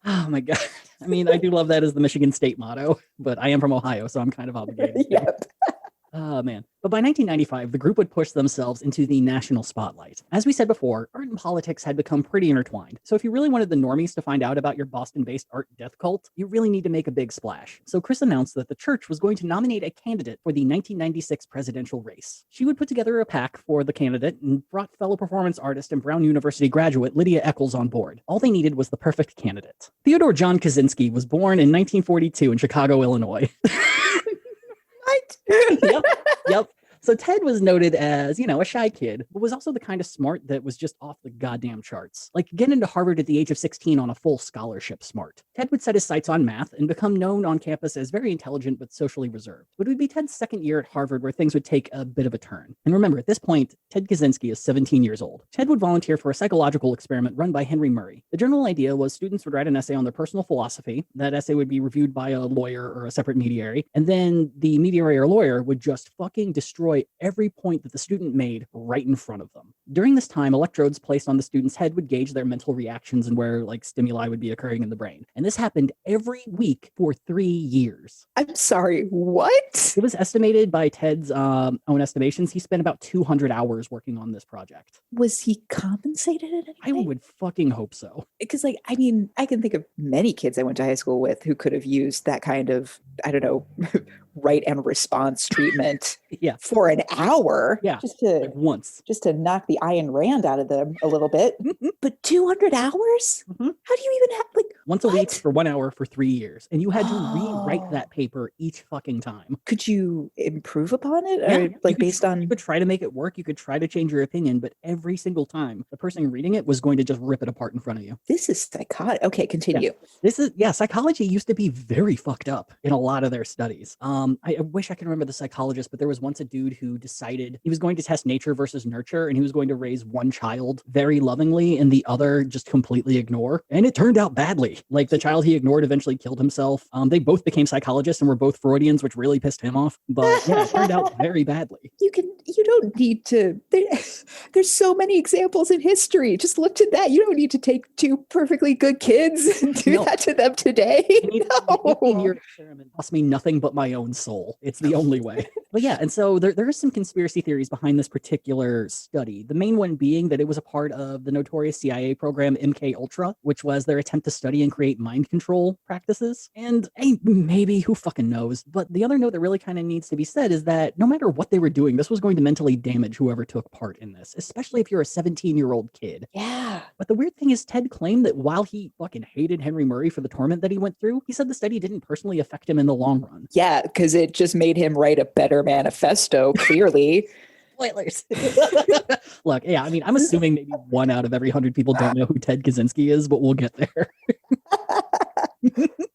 Oh my God. I mean, I do love that as the Michigan state motto, but I am from Ohio, so I'm kind of obligated. Yep. Oh, man. But by 1995, the group would push themselves into the national spotlight. As we said before, art and politics had become pretty intertwined. So if you really wanted the normies to find out about your Boston-based art death cult, you really need to make a big splash. So Chris announced that the church was going to nominate a candidate for the 1996 presidential race. She would put together a pack for the candidate and brought fellow performance artist and Brown University graduate Lydia Eccels on board. All they needed was the perfect candidate. Theodore John Kaczynski was born in 1942 in Chicago, Illinois. Yep. So Ted was noted as, a shy kid, but was also the kind of smart that was just off the goddamn charts. Like getting into Harvard at the age of 16 on a full scholarship smart. Ted would set his sights on math and become known on campus as very intelligent but socially reserved. But it would be Ted's second year at Harvard where things would take a bit of a turn. And remember, at this point, Ted Kaczynski is 17 years old. Ted would volunteer for a psychological experiment run by Henry Murray. The general idea was students would write an essay on their personal philosophy. That essay would be reviewed by a lawyer or a separate mediary. And then the mediary or lawyer would just fucking destroy every point that the student made right in front of them. During this time, electrodes placed on the student's head would gauge their mental reactions and where stimuli would be occurring in the brain. And this happened every week for 3 years. I'm sorry, what? It was estimated by Ted's own estimations. He spent about 200 hours working on this project. Was he compensated in any way? I would fucking hope so. Because I can think of many kids I went to high school with who could have used that kind of, I don't know, right and response treatment for an hour. Yeah. Just to once. Just to knock the Ayn Rand out of them a little bit. But 200 hours? How do you even have once a week for 1 hour for 3 years. And you had to rewrite that paper each fucking time. Could you improve upon it? Or based on... You could try to make it work. You could try to change your opinion, but every single time the person reading it was going to just rip it apart in front of you. This is psychotic. Okay, continue. Psychology used to be very fucked up in a lot of their studies. I wish I could remember the psychologist, but there was once a dude who decided he was going to test nature versus nurture, and he was going to raise one child very lovingly and the other just completely ignore. And it turned out badly. The child he ignored eventually killed himself. They both became psychologists and were both Freudians, which really pissed him off. But yeah, it turned out very badly. You don't need to. There's so many examples in history. Just look to that. You don't need to take two perfectly good kids and do that to them today. Your experiment cost me nothing but my own soul. It's the only way. But yeah, and so there are some conspiracy theories behind this particular study. The main one being that it was a part of the notorious CIA program MK Ultra, which was their attempt to study and create mind control practices. And maybe, who fucking knows? But the other note that really kind of needs to be said is that no matter what they were doing, this was going to mentally damage whoever took part in this, especially if you're a 17-year-old kid. Yeah. But the weird thing is Ted claimed that while he fucking hated Henry Murray for the torment that he went through, he said the study didn't personally affect him in the long run. Yeah, because it just made him write a better manifesto, clearly. Spoilers. Look, yeah, I mean, I'm assuming maybe 1 out of every 100 people don't know who Ted Kaczynski is, but we'll get there.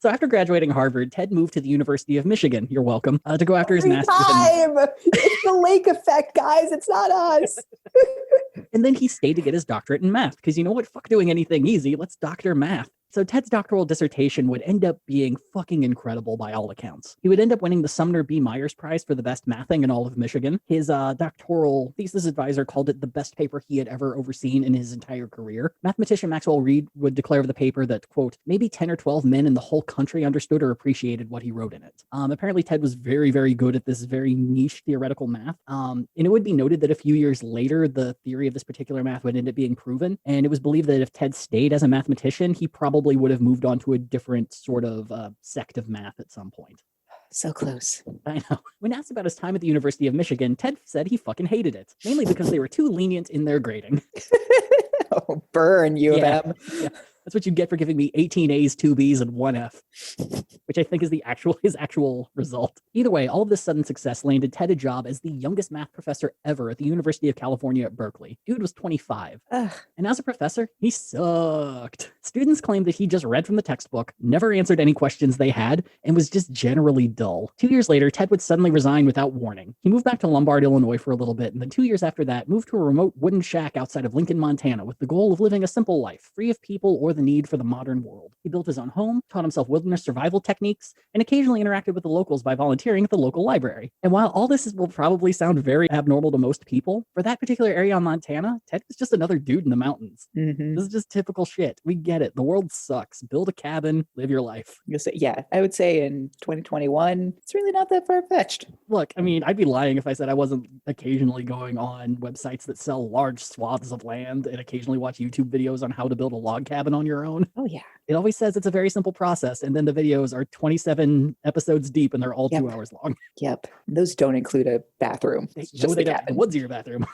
So after graduating Harvard, Ted moved to the University of Michigan, you're welcome, to go after his master's. It's the lake effect, guys. It's not us. And then he stayed to get his doctorate in math, because you know what? Fuck doing anything easy. Let's doctor math. So Ted's doctoral dissertation would end up being fucking incredible by all accounts. He would end up winning the Sumner B. Myers Prize for the best mathing in all of Michigan. His doctoral thesis advisor called it the best paper he had ever overseen in his entire career. Mathematician Maxwell Reed would declare of the paper that, quote, maybe 10 or 12 men in the whole country understood or appreciated what he wrote in it. Apparently Ted was very, very good at this very niche theoretical math. And it would be noted that a few years later, the theory of this particular math would end up being proven. And it was believed that if Ted stayed as a mathematician, he probably would have moved on to a different sort of sect of math at some point. So close. I know. When asked about his time at the University of Michigan, Ted said he fucking hated it, mainly because they were too lenient in their grading. Oh, burn, U of M. Yeah. That's what you get for giving me 18 A's, 2 B's, and 1 F, which I think is his actual result. Either way, all of this sudden success landed Ted a job as the youngest math professor ever at the University of California at Berkeley. Dude was 25. Ugh. And as a professor, he sucked. Students claimed that he just read from the textbook, never answered any questions they had, and was just generally dull. 2 years later, Ted would suddenly resign without warning. He moved back to Lombard, Illinois for a little bit, and then 2 years after that, moved to a remote wooden shack outside of Lincoln, Montana, with the goal of living a simple life, free of people or the need for the modern world. He built his own home, taught himself wilderness survival techniques, and occasionally interacted with the locals by volunteering at the local library. And while all this will probably sound very abnormal to most people, for that particular area in Montana, Ted was just another dude in the mountains. Mm-hmm. This is just typical shit. We get it. The world sucks. Build a cabin, live your life. Yeah, I would say in 2021, it's really not that far-fetched. Look, I mean, I'd be lying if I said I wasn't occasionally going on websites that sell large swaths of land and occasionally watch YouTube videos on how to build a log cabin on your own. Oh, yeah. It always says it's a very simple process, and then the videos are 27 episodes deep and they're all 2 hours long. Yep. Those don't include a bathroom. They don't. The woods of your bathroom.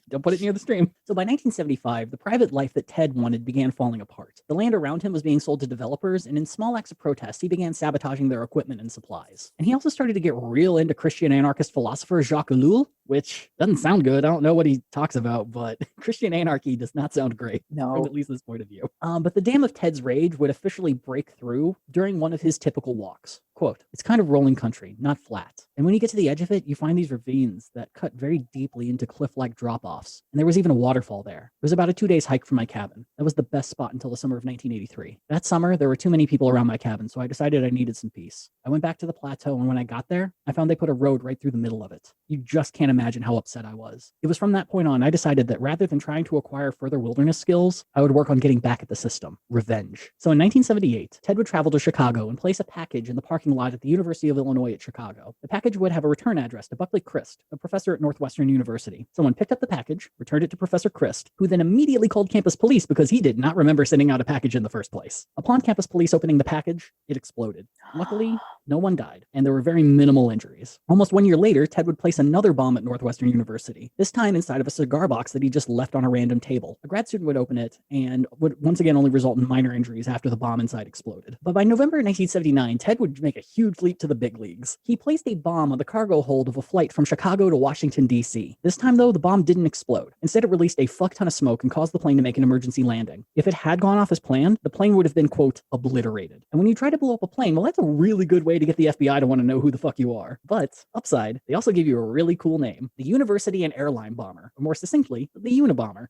Don't put it near the stream. So by 1975, the private life that Ted wanted began falling apart. The land around him was being sold to developers, and in small acts of protest, he began sabotaging their equipment and supplies. And he also started to get real into Christian anarchist philosopher Jacques Ellul, which doesn't sound good. I don't know what he talks about, but Christian anarchy does not sound great. No. From at least this point of view. But the dam of Ted's rage would officially break through during one of his typical walks. Quote, "It's kind of rolling country, not flat. And when you get to the edge of it, you find these ravines that cut very deeply into cliff-like drop-offs. And there was even a waterfall there. It was about a 2 days hike from my cabin. That was the best spot until the summer of 1983. That summer, there were too many people around my cabin, so I decided I needed some peace. I went back to the plateau, and when I got there, I found they put a road right through the middle of it. You just can't imagine how upset I was. It was from that point on, I decided that rather than trying to acquire further wilderness skills, I would work on getting back at the system. Revenge. So in 1978, Ted would travel to Chicago and place a package in the parking lot at the University of Illinois at Chicago. The package would have a return address to Buckley Christ, a professor at Northwestern University. Someone picked up the package, returned it to Professor Christ, who then immediately called campus police because he did not remember sending out a package in the first place. Upon campus police opening the package, it exploded. Luckily, no one died, and there were very minimal injuries. Almost 1 year later, Ted would place another bomb at Northwestern University, this time inside of a cigar box that he just left on a random table. A grad student would open it and would once again only result in minor injuries after the bomb inside exploded. But by November 1979, Ted would make a huge leap to the big leagues. He placed a bomb on the cargo hold of a flight from Chicago to Washington, D.C. This time, though, the bomb didn't explode. Instead, it released a fuck ton of smoke and caused the plane to make an emergency landing. If it had gone off as planned, the plane would have been, quote, obliterated. And when you try to blow up a plane, well, that's a really good way to get the FBI to want to know who the fuck you are. But, upside, they also give you a really cool name, the University and Airline Bomber, or more succinctly, the Unabomber.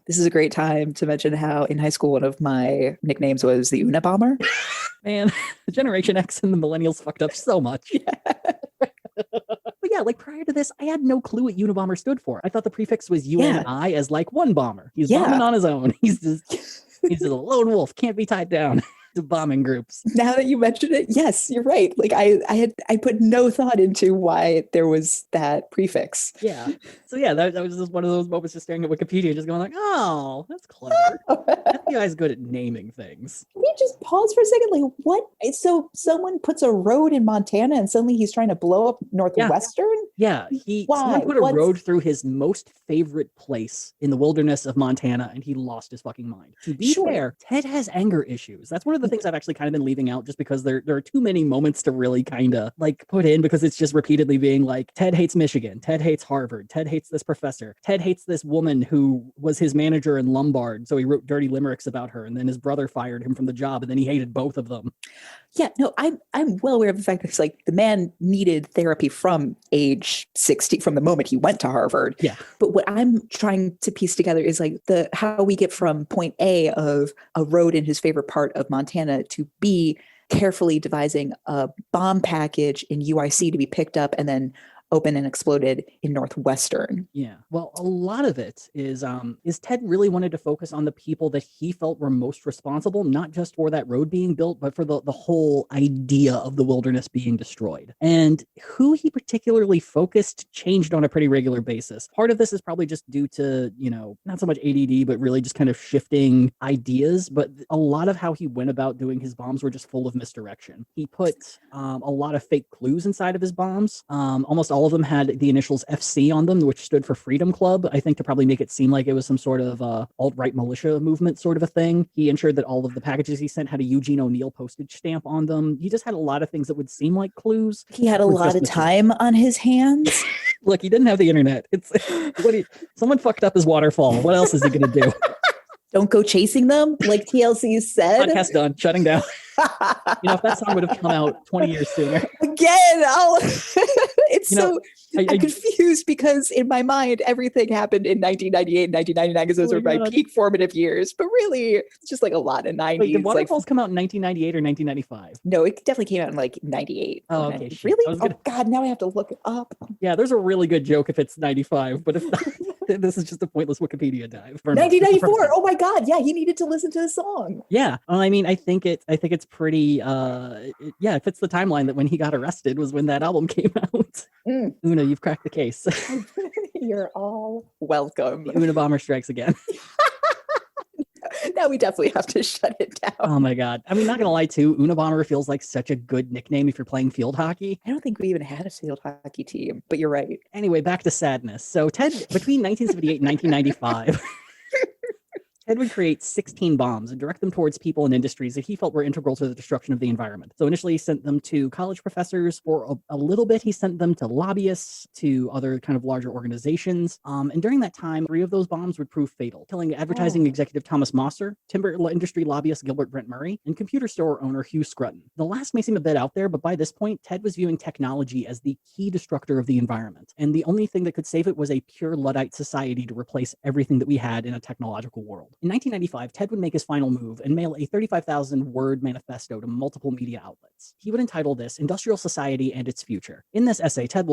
This is a great time to mention how in high school, one of my nicknames was the Unabomber. Man, Generation X and the millennials fucked up so much. Yeah. But yeah, like prior to this, I had no clue what Unabomber stood for. I thought the prefix was UNI as like one bomber. He's bombing on his own. He's just a lone wolf, can't be tied down to bombing groups. Now that you mentioned it, yes, you're right. Like I put no thought into why there was that prefix. Yeah. So yeah, that was just one of those moments just staring at Wikipedia, just going like, oh, that's clever. FBI's good at naming things. Can we just pause for a second? Like, what? So someone puts a road in Montana and suddenly he's trying to blow up Northwestern? Yeah. Someone put a road through his most favorite place in the wilderness of Montana, and he lost his fucking mind. To be fair, Ted has anger issues. That's one of the things I've actually kind of been leaving out just because there are too many moments to really kind of like put in, because it's just repeatedly being like, Ted hates Michigan, Ted hates Harvard, Ted hates this professor, Ted hates this woman who was his manager in Lombard, so he wrote dirty limericks about her, and then his brother fired him from the job, and then he hated both of them. Yeah, no, I'm well aware of the fact that it's like the man needed therapy from age 60, from the moment he went to Harvard. Yeah. But what I'm trying to piece together is like how we get from point A of a road in his favorite part of Montana to B, carefully devising a bomb package in UIC to be picked up and then open and exploded in Northwestern. Yeah. Well, a lot of it is Ted really wanted to focus on the people that he felt were most responsible, not just for that road being built, but for the whole idea of the wilderness being destroyed. And who he particularly focused changed on a pretty regular basis. Part of this is probably just due to, not so much ADD, but really just kind of shifting ideas. But a lot of how he went about doing his bombs were just full of misdirection. He put a lot of fake clues inside of his bombs. Almost all all of them had the initials FC on them, which stood for Freedom Club, I think to probably make it seem like it was some sort of alt-right militia movement sort of a thing. He ensured that all of the packages he sent had a Eugene O'Neill postage stamp on them. He just had a lot of things that would seem like clues. He had a lot of time on his hands. Look, he didn't have the internet. Someone fucked up his waterfall. What else is he going to do? Don't go chasing them, like TLC said. Podcast done. Shutting down. If that song would have come out 20 years sooner. Again, I'm confused because in my mind, everything happened in 1998 and 1999 because those were my peak formative years. But really, it's just like a lot of 90s. Wait, did Waterfalls come out in 1998 or 1995? No, it definitely came out in like 98. Oh, okay. Really? Oh, God, now I have to look it up. Yeah, there's a really good joke if it's 95, but if not, this is just a pointless Wikipedia dive. 1994. Oh my God. Yeah, he needed to listen to the song. Yeah. I mean, I think it's pretty, it fits the timeline that when he got arrested was when that album came out. Una, you've cracked the case. You're all welcome. Unabomber strikes again. Now we definitely have to shut it down. Oh my God. I mean, not gonna lie too, Unabomber feels like such a good nickname if you're playing field hockey. I don't think we even had a field hockey team, but you're right. Anyway, back to sadness. So Ted, between 1978 and 1995, Ted would create 16 bombs and direct them towards people and industries that he felt were integral to the destruction of the environment. So initially he sent them to college professors. For a little bit, he sent them to lobbyists, to other kind of larger organizations. And during that time, 3 of those bombs would prove fatal, killing advertising executive Thomas Mosser, timber industry lobbyist Gilbert Brent Murray, and computer store owner Hugh Scruton. The last may seem a bit out there, but by this point, Ted was viewing technology as the key destructor of the environment. And the only thing that could save it was a pure Luddite society to replace everything that we had in a technological world. In 1995, Ted would make his final move and mail a 35,000-word manifesto to multiple media outlets. He would entitle this Industrial Society and Its Future. In this essay, Ted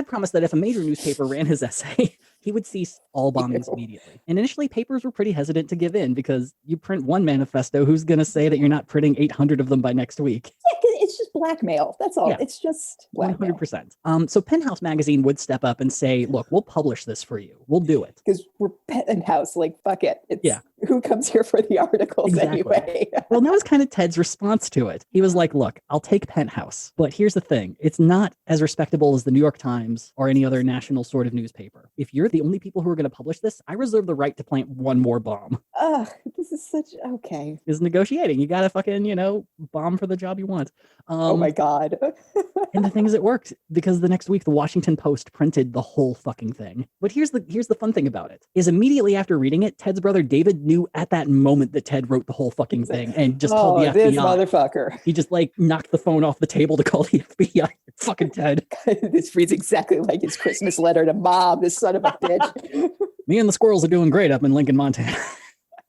promised that if a major newspaper ran his essay, he would cease all bombings immediately. And initially, papers were pretty hesitant to give in because you print one manifesto, who's going to say that you're not printing 800 of them by next week? Yeah, it's just blackmail. That's all. Yeah. It's just blackmail. 100%. So Penthouse magazine would step up and say, look, we'll publish this for you. We'll do it. Because we're Penthouse, like, fuck it. Who comes here for the articles anyway? Well, that was kind of Ted's response to it. He was like, look, I'll take Penthouse, but here's the thing. It's not as respectable as the New York Times or any other national sort of newspaper. If you're the only people who are going to publish this, I reserve the right to plant one more bomb. This is okay. Is negotiating. You got to fucking, bomb for the job you want. Oh my God. And the thing is, it worked because the next week, the Washington Post printed the whole fucking thing. But here's the fun thing about it, is immediately after reading it, Ted's brother David knew at that moment that Ted wrote the whole fucking thing and just called the FBI. This motherfucker. He just knocked the phone off the table to call the FBI. Fucking Ted. This reads exactly like his Christmas letter to Mom, this son of a bitch. Me and the squirrels are doing great up in Lincoln, Montana.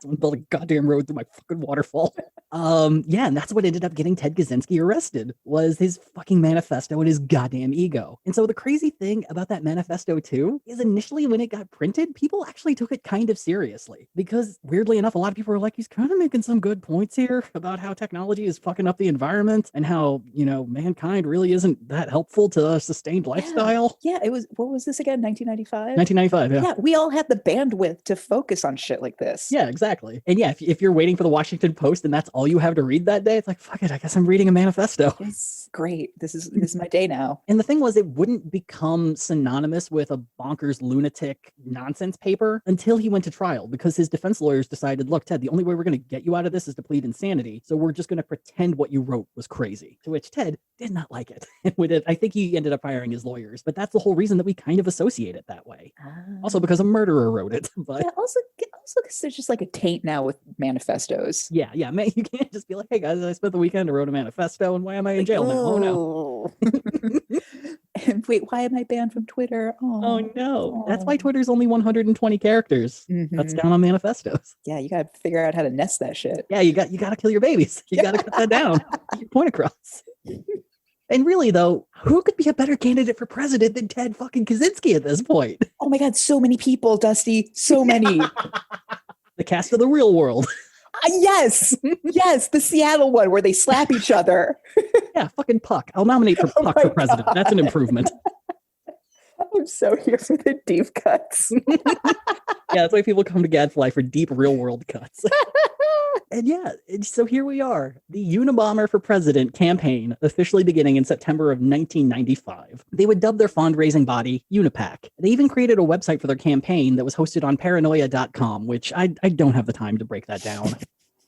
Someone built a goddamn road through my fucking waterfall. And that's what ended up getting Ted Kaczynski arrested, was his fucking manifesto and his goddamn ego. And so the crazy thing about that manifesto too is initially when it got printed, people actually took it kind of seriously because weirdly enough, a lot of people were like, he's kind of making some good points here about how technology is fucking up the environment and how, mankind really isn't that helpful to a sustained lifestyle. Yeah, it was, what was this again? 1995? 1995, yeah. Yeah, we all had the bandwidth to focus on shit like this. Yeah, exactly. And yeah, if you're waiting for the Washington Post and that's all you have to read that day, it's like, fuck it, I guess I'm reading a manifesto. It's great. This is my day now. And the thing was, it wouldn't become synonymous with a bonkers lunatic nonsense paper until he went to trial, because his defense lawyers decided, look, Ted, the only way we're going to get you out of this is to plead insanity. So we're just going to pretend what you wrote was crazy. To which Ted did not like it. And with it, I think he ended up firing his lawyers, but that's the whole reason that we kind of associate it that way. Also because a murderer wrote it. But yeah, also because there's just like a taint now with manifestos. Yeah, man, you can't just be like, hey guys, I spent the weekend, I wrote a manifesto, and why am I in jail now? Oh no. And wait, why am I banned from Twitter? Oh no. That's why Twitter's only 120 characters. Cuts down on manifestos. Yeah, you gotta figure out how to nest that shit. Yeah, you gotta kill your babies. You gotta cut that down. Get your point across. And really, though, who could be a better candidate for president than Ted fucking Kaczynski at this point? Oh my God, so many people, Dusty. So many. The cast of The Real World. Yes, the Seattle one where they slap each other. Yeah, fucking Puck. I'll nominate for Puck for president. That's an improvement. I'm so here for the deep cuts. Yeah, that's why people come to Gadfly for deep real world cuts. And yeah, so here we are, the Unabomber for President campaign officially beginning in September of 1995. They would dub their fundraising body Unipac. They even created a website for their campaign that was hosted on paranoia.com, which I don't have the time to break that down.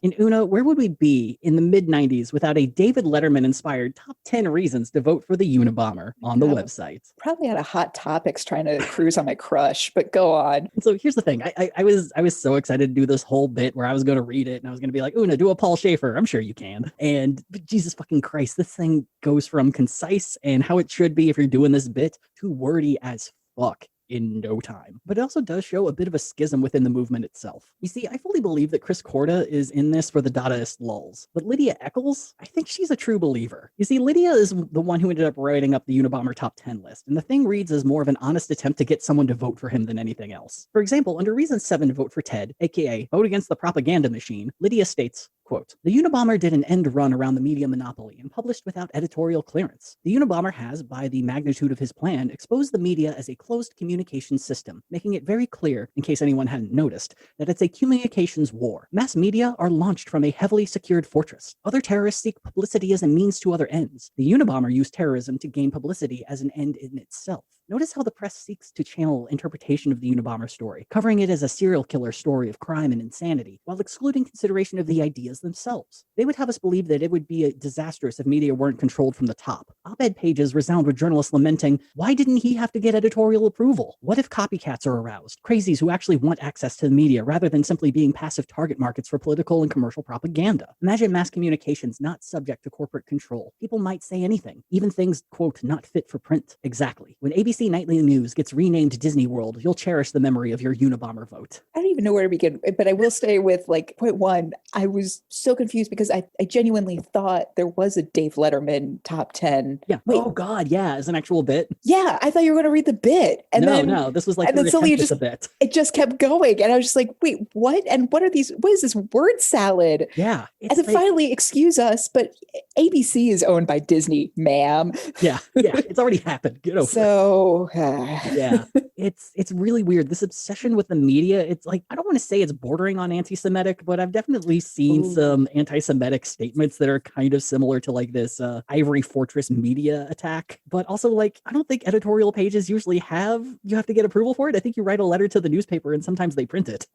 And Una, where would we be in the mid 90s without a David Letterman inspired top 10 reasons to vote for the Unabomber on the website? Probably out of Hot Topics trying to cruise on my crush, but go on. And so here's the thing. I was so excited to do this whole bit where I was going to read it and I was going to be like, Una, do a Paul Schaefer. I'm sure you can. And Jesus fucking Christ, this thing goes from concise and how it should be if you're doing this bit to wordy as fuck in no time. But it also does show a bit of a schism within the movement itself. You see, I fully believe that Chris Korda is in this for the dadaist lulz, but Lydia Eccels, I think she's a true believer. You see, Lydia is the one who ended up writing up the Unabomber top 10 list, and the thing reads as more of an honest attempt to get someone to vote for him than anything else. For example, under reason 7 to vote for Ted, aka vote against the propaganda machine, Lydia states, quote, the Unabomber did an end run around the media monopoly and published without editorial clearance. The Unabomber has, by the magnitude of his plan, exposed the media as a closed communications system, making it very clear, in case anyone hadn't noticed, that it's a communications war. Mass media are launched from a heavily secured fortress. Other terrorists seek publicity as a means to other ends. The Unabomber used terrorism to gain publicity as an end in itself. Notice how the press seeks to channel interpretation of the Unabomber story, covering it as a serial killer story of crime and insanity, while excluding consideration of the ideas themselves. They would have us believe that it would be disastrous if media weren't controlled from the top. Op-ed pages resound with journalists lamenting, why didn't he have to get editorial approval? What if copycats are aroused? Crazies who actually want access to the media rather than simply being passive target markets for political and commercial propaganda. Imagine mass communications not subject to corporate control. People might say anything, even things, quote, not fit for print. Exactly. When ABC Nightly News gets renamed Disney World, you'll cherish the memory of your Unabomber vote. I don't even know where to begin, but I will stay with like point one. I was so confused because I genuinely thought there was a Dave Letterman top 10. Yeah. Wait. Oh God, yeah, as an actual bit. Yeah, I thought you were going to read the bit. And no, this was like and then suddenly a bit. It just kept going. And I was just like, wait, what? And what is this word salad? Yeah. And then finally, excuse us, but ABC is owned by Disney, ma'am. Yeah, it's already happened. Get over so, yeah, it's really weird. This obsession with the media, it's like, I don't want to say it's bordering on anti-Semitic, but I've definitely seen some anti-Semitic statements that are kind of similar to like this Ivory Fortress media attack. But also, like, I don't think editorial pages usually you have to get approval for it. I think you write a letter to the newspaper and sometimes they print it.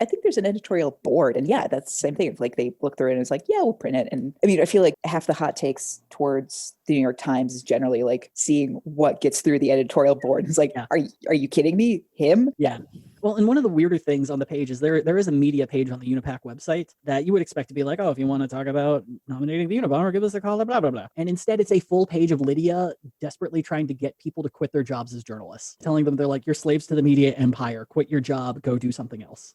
I think there's an editorial board, and yeah, that's the same thing. Like they look through it and it's like, yeah, we'll print it. And I mean, I feel like half the hot takes towards the New York Times is generally like seeing what gets through the editorial board. It's like, are you kidding me? Him? Yeah. Well, and one of the weirder things on the page is there is a media page on the Unipac website that you would expect to be like, oh, if you want to talk about nominating the Unabomber, give us a call, blah, blah, blah. And instead, it's a full page of Lydia desperately trying to get people to quit their jobs as journalists, telling them they're like, you're slaves to the media empire, quit your job, go do something else.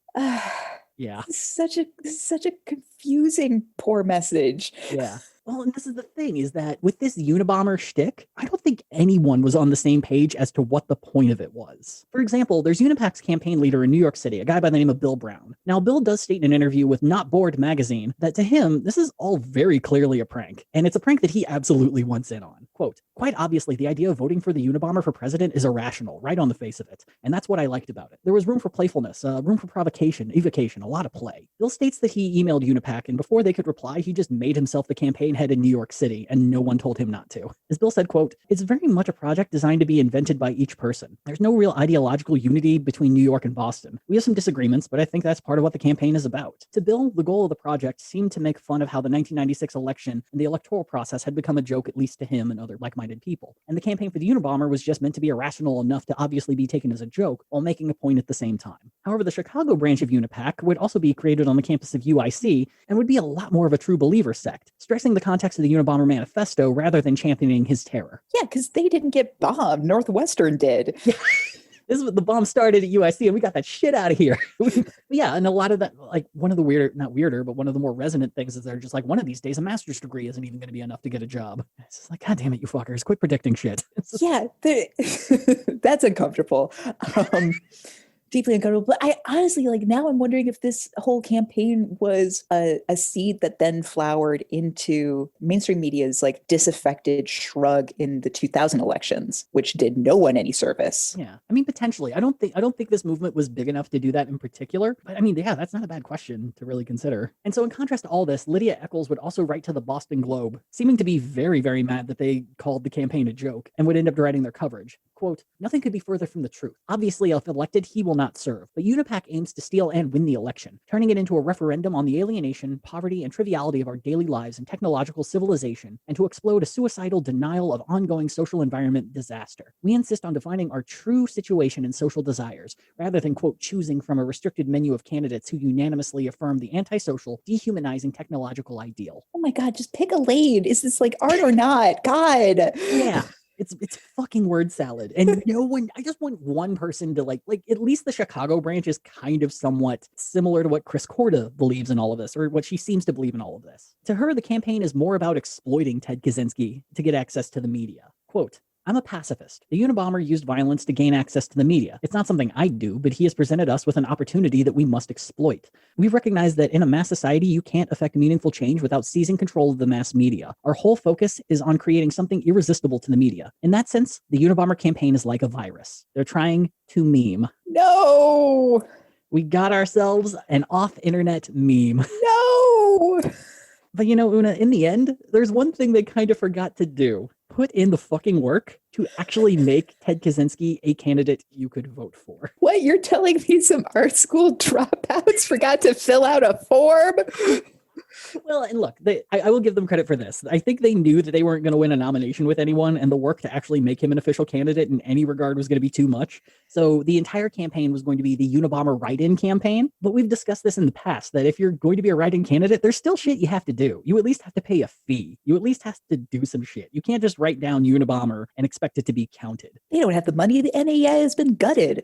Yeah. Such a confusing, poor message. Yeah. Well, and this is the thing, is that with this Unabomber shtick, I don't think anyone was on the same page as to what the point of it was. For example, there's Unipac's campaign leader in New York City, a guy by the name of Bill Brown. Now, Bill does state in an interview with Not Bored magazine that to him, this is all very clearly a prank, and it's a prank that he absolutely wants in on. Quote, quite obviously, the idea of voting for the Unabomber for president is irrational, right on the face of it, and that's what I liked about it. There was room for playfulness, room for provocation, evocation, a lot of play. Bill states that he emailed Unipac, and before they could reply, he just made himself the campaign head in New York City, and no one told him not to. As Bill said, quote, it's very much a project designed to be invented by each person. There's no real ideological unity between New York and Boston. We have some disagreements, but I think that's part of what the campaign is about. To Bill, the goal of the project seemed to make fun of how the 1996 election and the electoral process had become a joke, at least to him and other like-minded people. And the campaign for the Unabomber was just meant to be irrational enough to obviously be taken as a joke while making a point at the same time. However, the Chicago branch of Unipac would also be created on the campus of UIC and would be a lot more of a true believer sect, stressing the context of the Unabomber manifesto rather than championing his terror. Yeah, because they didn't get bombed. Northwestern did. Yeah. This is what the bomb started at UIC, and we got that shit out of here. Yeah, and a lot of that, like, one of the not weirder, but one of the more resonant things is they're just like, one of these days, a master's degree isn't even going to be enough to get a job. It's just like, God damn it, you fuckers, quit predicting shit. Yeah, that's uncomfortable. deeply uncomfortable. But I honestly, like, now I'm wondering if this whole campaign was a seed that then flowered into mainstream media's like disaffected shrug in the 2000 elections, which did no one any service. Yeah, I mean, potentially. I don't think this movement was big enough to do that in particular. But I mean, yeah, that's not a bad question to really consider. And so, in contrast to all this, Lydia Eccles would also write to the Boston Globe, seeming to be very, very mad that they called the campaign a joke, and would end up writing their coverage. Quote, nothing could be further from the truth. Obviously, if elected, he will not serve. But UNIPAC aims to steal and win the election, turning it into a referendum on the alienation, poverty, and triviality of our daily lives and technological civilization, and to explode a suicidal denial of ongoing social environment disaster. We insist on defining our true situation and social desires, rather than, quote, choosing from a restricted menu of candidates who unanimously affirm the antisocial, dehumanizing technological ideal. Oh my God, just pick a lane. Is this like art or not? God. Yeah. It's fucking word salad. And no one, I just want one person to like at least the Chicago branch is kind of somewhat similar to what Chris Korda believes in all of this, or what she seems to believe in all of this. To her, the campaign is more about exploiting Ted Kaczynski to get access to the media. Quote, I'm a pacifist. The Unabomber used violence to gain access to the media. It's not something I'd do, but he has presented us with an opportunity that we must exploit. We recognize that in a mass society, you can't affect meaningful change without seizing control of the mass media. Our whole focus is on creating something irresistible to the media. In that sense, the Unabomber campaign is like a virus. They're trying to meme. No. We got ourselves an off-internet meme. No. But you know, Una, in the end, there's one thing they kind of forgot to do. Put in the fucking work to actually make Ted Kaczynski a candidate you could vote for. What? You're telling me some art school dropouts forgot to fill out a form? Well, and look, I will give them credit for this. I think they knew that they weren't going to win a nomination with anyone, and the work to actually make him an official candidate in any regard was going to be too much. So the entire campaign was going to be the Unabomber write-in campaign. But we've discussed this in the past, that if you're going to be a write-in candidate, there's still shit you have to do. You at least have to pay a fee. You at least have to do some shit. You can't just write down Unabomber and expect it to be counted. They don't have the money. The NAI has been gutted.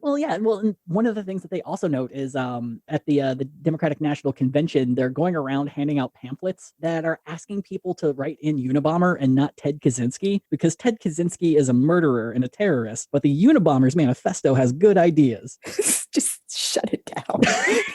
Well, yeah. Well, and one of the things that they also note is at the Democratic National Convention, they're going around handing out pamphlets that are asking people to write in Unabomber and not Ted Kaczynski, because Ted Kaczynski is a murderer and a terrorist, but the Unabomber's manifesto has good ideas. Just shut it down.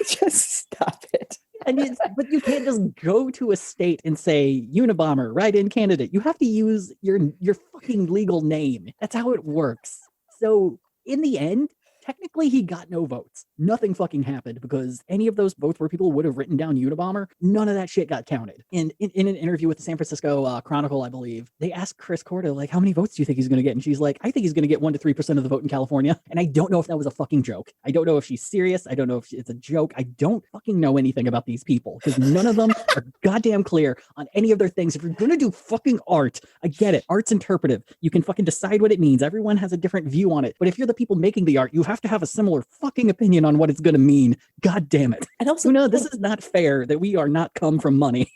Just stop it. But you can't just go to a state and say Unabomber, write-in candidate. You have to use your fucking legal name. That's how it works. So in the end, technically he got no votes. Nothing fucking happened, because any of those votes where people would have written down Unabomber, none of that shit got counted. And in an interview with the San Francisco Chronicle, I believe, they asked Chris Korda, like, how many votes do you think he's going to get? And she's like, I think he's going to get 1 to 3% of the vote in California. And I don't know if that was a fucking joke. I don't know if she's serious. I don't know if it's a joke. I don't fucking know anything about these people, because none of them are goddamn clear on any of their things. If you're going to do fucking art, I get it. Art's interpretive. You can fucking decide what it means. Everyone has a different view on it. But if you're the people making the art, you have to have a similar fucking opinion on what it's going to mean. God damn it. And also, this is not fair that we are not come from money.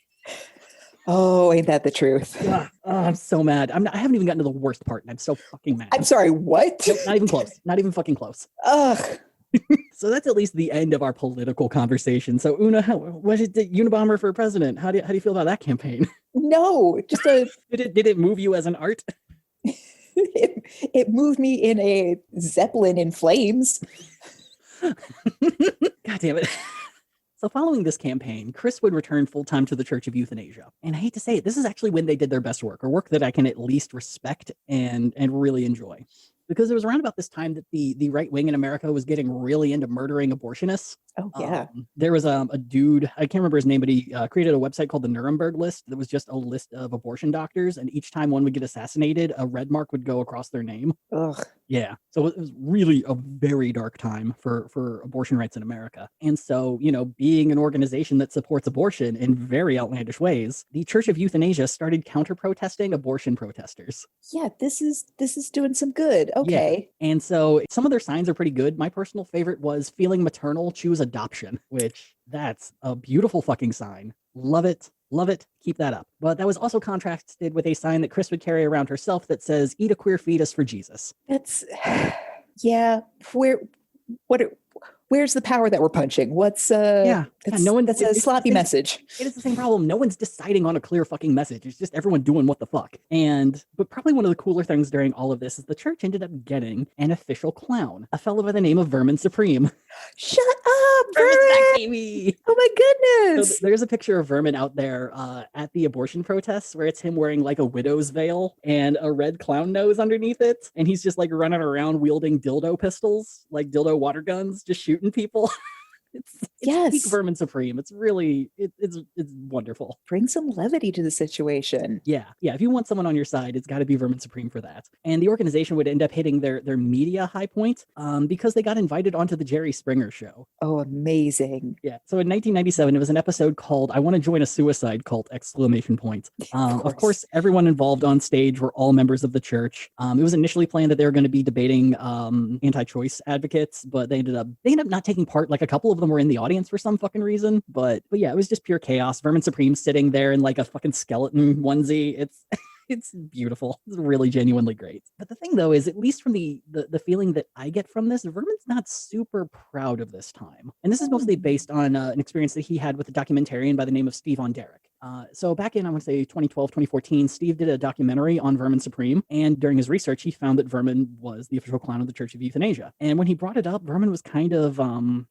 Oh, ain't that the truth? I'm so mad. I haven't even gotten to the worst part, and I'm so fucking mad. I'm sorry, what? Nope, not even close. Not even fucking close. Ugh. So that's at least the end of our political conversation. So Una, what is the Unabomber for president? How do you feel about that campaign? No, just a Did it move you as an art? it moved me in a Zeppelin in flames. God damn it. So following this campaign, Chris would return full-time to the Church of Euthanasia. And I hate to say it, this is actually when they did their best work, or work that I can at least respect and really enjoy. Because it was around about this time that the right wing in America was getting really into murdering abortionists. Oh, yeah. There was a dude, I can't remember his name, but he created a website called the Nuremberg List that was just a list of abortion doctors. And each time one would get assassinated, a red mark would go across their name. Ugh. Yeah. So it was really a very dark time for abortion rights in America. And so, being an organization that supports abortion in very outlandish ways, the Church of Euthanasia started counter-protesting abortion protesters. Yeah, this is doing some good. Okay. Yeah. And so some of their signs are pretty good. My personal favorite was feeling maternal, choose adoption, which that's a beautiful fucking sign. Love it. Love it. Keep that up. But that was also contrasted with a sign that Chris would carry around herself that says, eat a queer fetus for Jesus. That's, yeah. What Where's the power that we're punching? What's no one. that's a sloppy message. It is the same problem. No one's deciding on a clear fucking message. It's just everyone doing what the fuck. But probably one of the cooler things during all of this is the church ended up getting an official clown, a fellow by the name of Vermin Supreme. Shut up, Vermin's back, Vermin! baby! Oh my goodness! So there's a picture of Vermin out there at the abortion protests where it's him wearing like a widow's veil and a red clown nose underneath it. And he's just like running around wielding dildo pistols, like dildo water guns, just shooting people. It's yes, peak Vermin Supreme. It's really it's wonderful. Bring some levity to the situation. Yeah. If you want someone on your side, it's got to be Vermin Supreme for that. And the organization would end up hitting their media high point because they got invited onto the Jerry Springer show. Oh, amazing! Yeah. So in 1997, it was an episode called "I Want to Join a Suicide Cult!" ! Of course, everyone involved on stage were all members of the church. It was initially planned that they were going to be debating anti-choice advocates, but they ended up not taking part. Like a couple of them were in the audience for some fucking reason, but yeah, it was just pure chaos. Vermin Supreme sitting there in like a fucking skeleton onesie. It's beautiful. It's really genuinely great. But the thing though is, at least from the feeling that I get from this, Vermin's not super proud of this time. And this is mostly based on an experience that he had with a documentarian by the name of Steve on Derek. So back in, I want to say 2012, 2014, Steve did a documentary on Vermin Supreme. And during his research, he found that Vermin was the official clown of the Church of Euthanasia. And when he brought it up, Vermin was kind of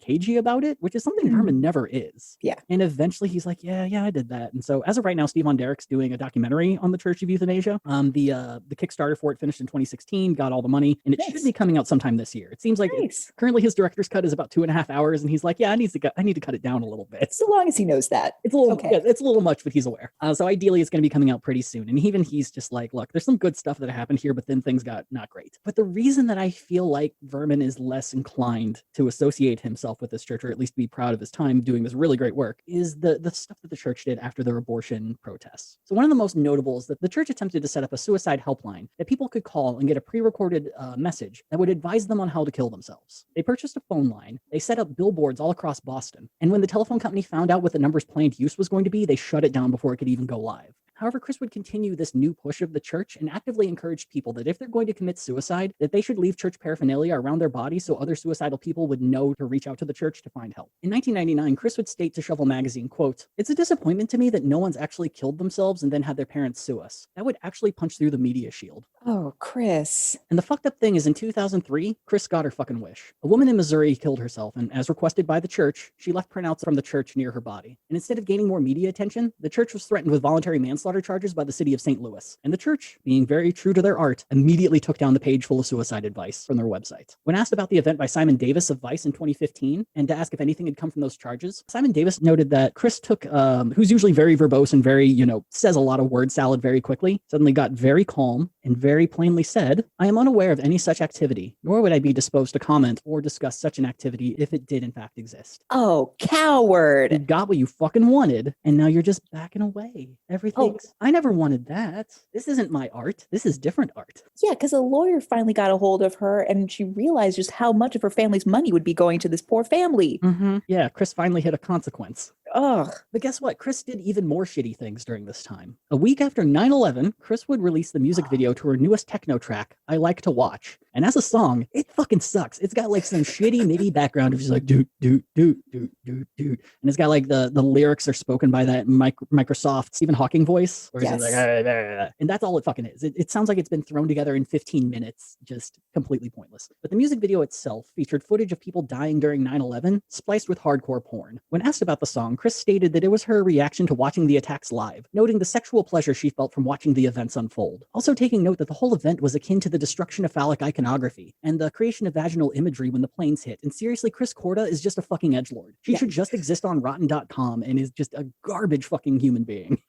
cagey about it, which is something Vermin never is. Yeah. And eventually he's like, yeah, I did that. And so as of right now, Steve on Derek's doing a documentary on the Church of Euthanasia. The Kickstarter for it finished in 2016, got all the money, and it should be coming out sometime this year. It seems like currently his director's cut is about 2.5 hours, and he's like, yeah, I need to cut it down a little bit. So long as he knows that. It's a little it's a little much, but he's aware. So ideally it's going to be coming out pretty soon. And even he's just like, look, there's some good stuff that happened here, but then things got not great. But the reason that I feel like Vermin is less inclined to associate himself with this church, or at least be proud of his time doing this really great work, is the stuff that the church did after their abortion protests. So one of the most notable is that the church attempted to set up a suicide helpline that people could call and get a pre-recorded message that would advise them on how to kill themselves. They purchased a phone line. They set up billboards all across Boston. And when the telephone company found out what the number's planned use was going to be, they shut it down before it could even go live. However, Chris would continue this new push of the church and actively encouraged people that if they're going to commit suicide, that they should leave church paraphernalia around their body so other suicidal people would know to reach out to the church to find help. In 1999, Chris would state to Shovel Magazine, quote, "It's a disappointment to me that no one's actually killed themselves and then had their parents sue us. That would actually punch through the media shield." Oh, Chris. And the fucked up thing is in 2003, Chris got her fucking wish. A woman in Missouri killed herself, and as requested by the church, she left printouts from the church near her body. And instead of gaining more media attention, the church was threatened with voluntary manslaughter charges by the city of St. Louis. And the church, being very true to their art, immediately took down the page full of suicide advice from their website. When asked about the event by Simon Davis of Vice in 2015, and to ask if anything had come from those charges, Simon Davis noted that Chris took, who's usually very verbose and very, says a lot of word salad very quickly, suddenly got very calm and very plainly said, "I am unaware of any such activity, nor would I be disposed to comment or discuss such an activity if it did in fact exist." Oh, coward. You got what you fucking wanted, and now you're just backing away. Everything's, I never wanted that. This isn't my art. This is different art. Yeah, because a lawyer finally got a hold of her, and she realized just how much of her family's money would be going to this poor family. Mm-hmm. Yeah, Chris finally hit a consequence. Ugh. But guess what? Chris did even more shitty things during this time. A week after 9/11, Chris would release the music video to her newest techno track, "I Like to Watch." And as a song, it fucking sucks. It's got like some shitty MIDI background of just like doot, doot, doot, doot, doot, doot. And it's got like the lyrics are spoken by that Microsoft Stephen Hawking voice. Where it's like, and that's all it fucking is. It sounds like it's been thrown together in 15 minutes, just completely pointless. But the music video itself featured footage of people dying during 9/11, spliced with hardcore porn. When asked about the song, Chris stated that it was her reaction to watching the attacks live, noting the sexual pleasure she felt from watching the events unfold. Also taking note that the whole event was akin to the destruction of phallic iconography and the creation of vaginal imagery when the planes hit. And seriously, Chris Korda is just a fucking edgelord. She should just exist on Rotten.com and is just a garbage fucking human being.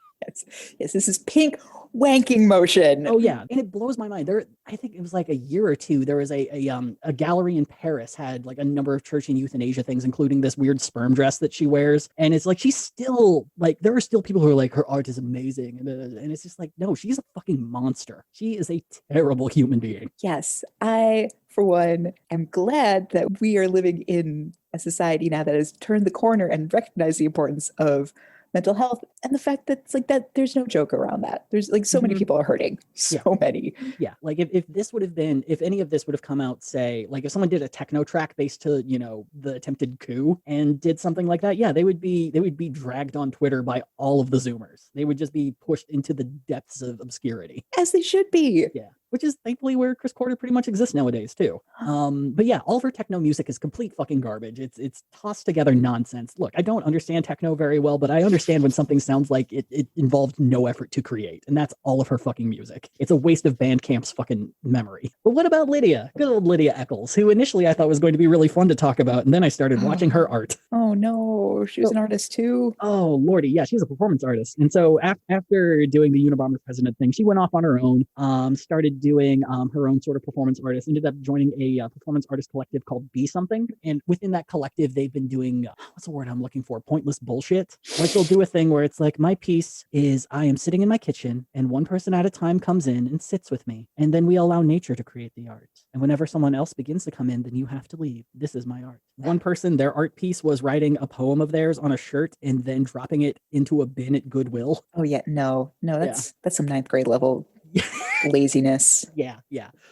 Yes, this is pink wanking motion. Oh yeah, and it blows my mind. I think it was like a year or two. There was a gallery in Paris had like a number of church and euthanasia things, including this weird sperm dress that she wears. And it's like she's still like there are still people who are like her art is amazing, and it's just like no, she's a fucking monster. She is a terrible human being. Yes, I for one am glad that we are living in a society now that has turned the corner and recognized the importance of mental health, and the fact that it's like that there's no joke around that. There's like so many people are hurting. So many. Yeah. Like if this would have been, if any of this would have come out, say, like if someone did a techno track based to, the attempted coup and did something like that, yeah, they would be dragged on Twitter by all of the Zoomers. They would just be pushed into the depths of obscurity. As they should be. Yeah. Which is thankfully where Chris Korda pretty much exists nowadays too. But yeah, all of her techno music is complete fucking garbage. It's tossed together nonsense. Look, I don't understand techno very well, but I understand when something sounds like it involved no effort to create, and that's all of her fucking music. It's a waste of Bandcamp's fucking memory. But what about Lydia? Good old Lydia Eccels, who initially I thought was going to be really fun to talk about, and then I started watching her art. Oh no, she was an artist too. Oh lordy, yeah, she's a performance artist, and so after doing the Unabomber president thing, she went off on her own, started doing her own sort of performance artist, ended up joining a performance artist collective called Be Something. And within that collective, they've been doing, what's the word I'm looking for? Pointless bullshit. Like they'll do a thing where it's like, my piece is I am sitting in my kitchen and one person at a time comes in and sits with me. And then we allow nature to create the art. And whenever someone else begins to come in, then you have to leave. This is my art. One person, their art piece was writing a poem of theirs on a shirt and then dropping it into a bin at Goodwill. Oh yeah, no, that's some ninth grade level laziness. Yeah.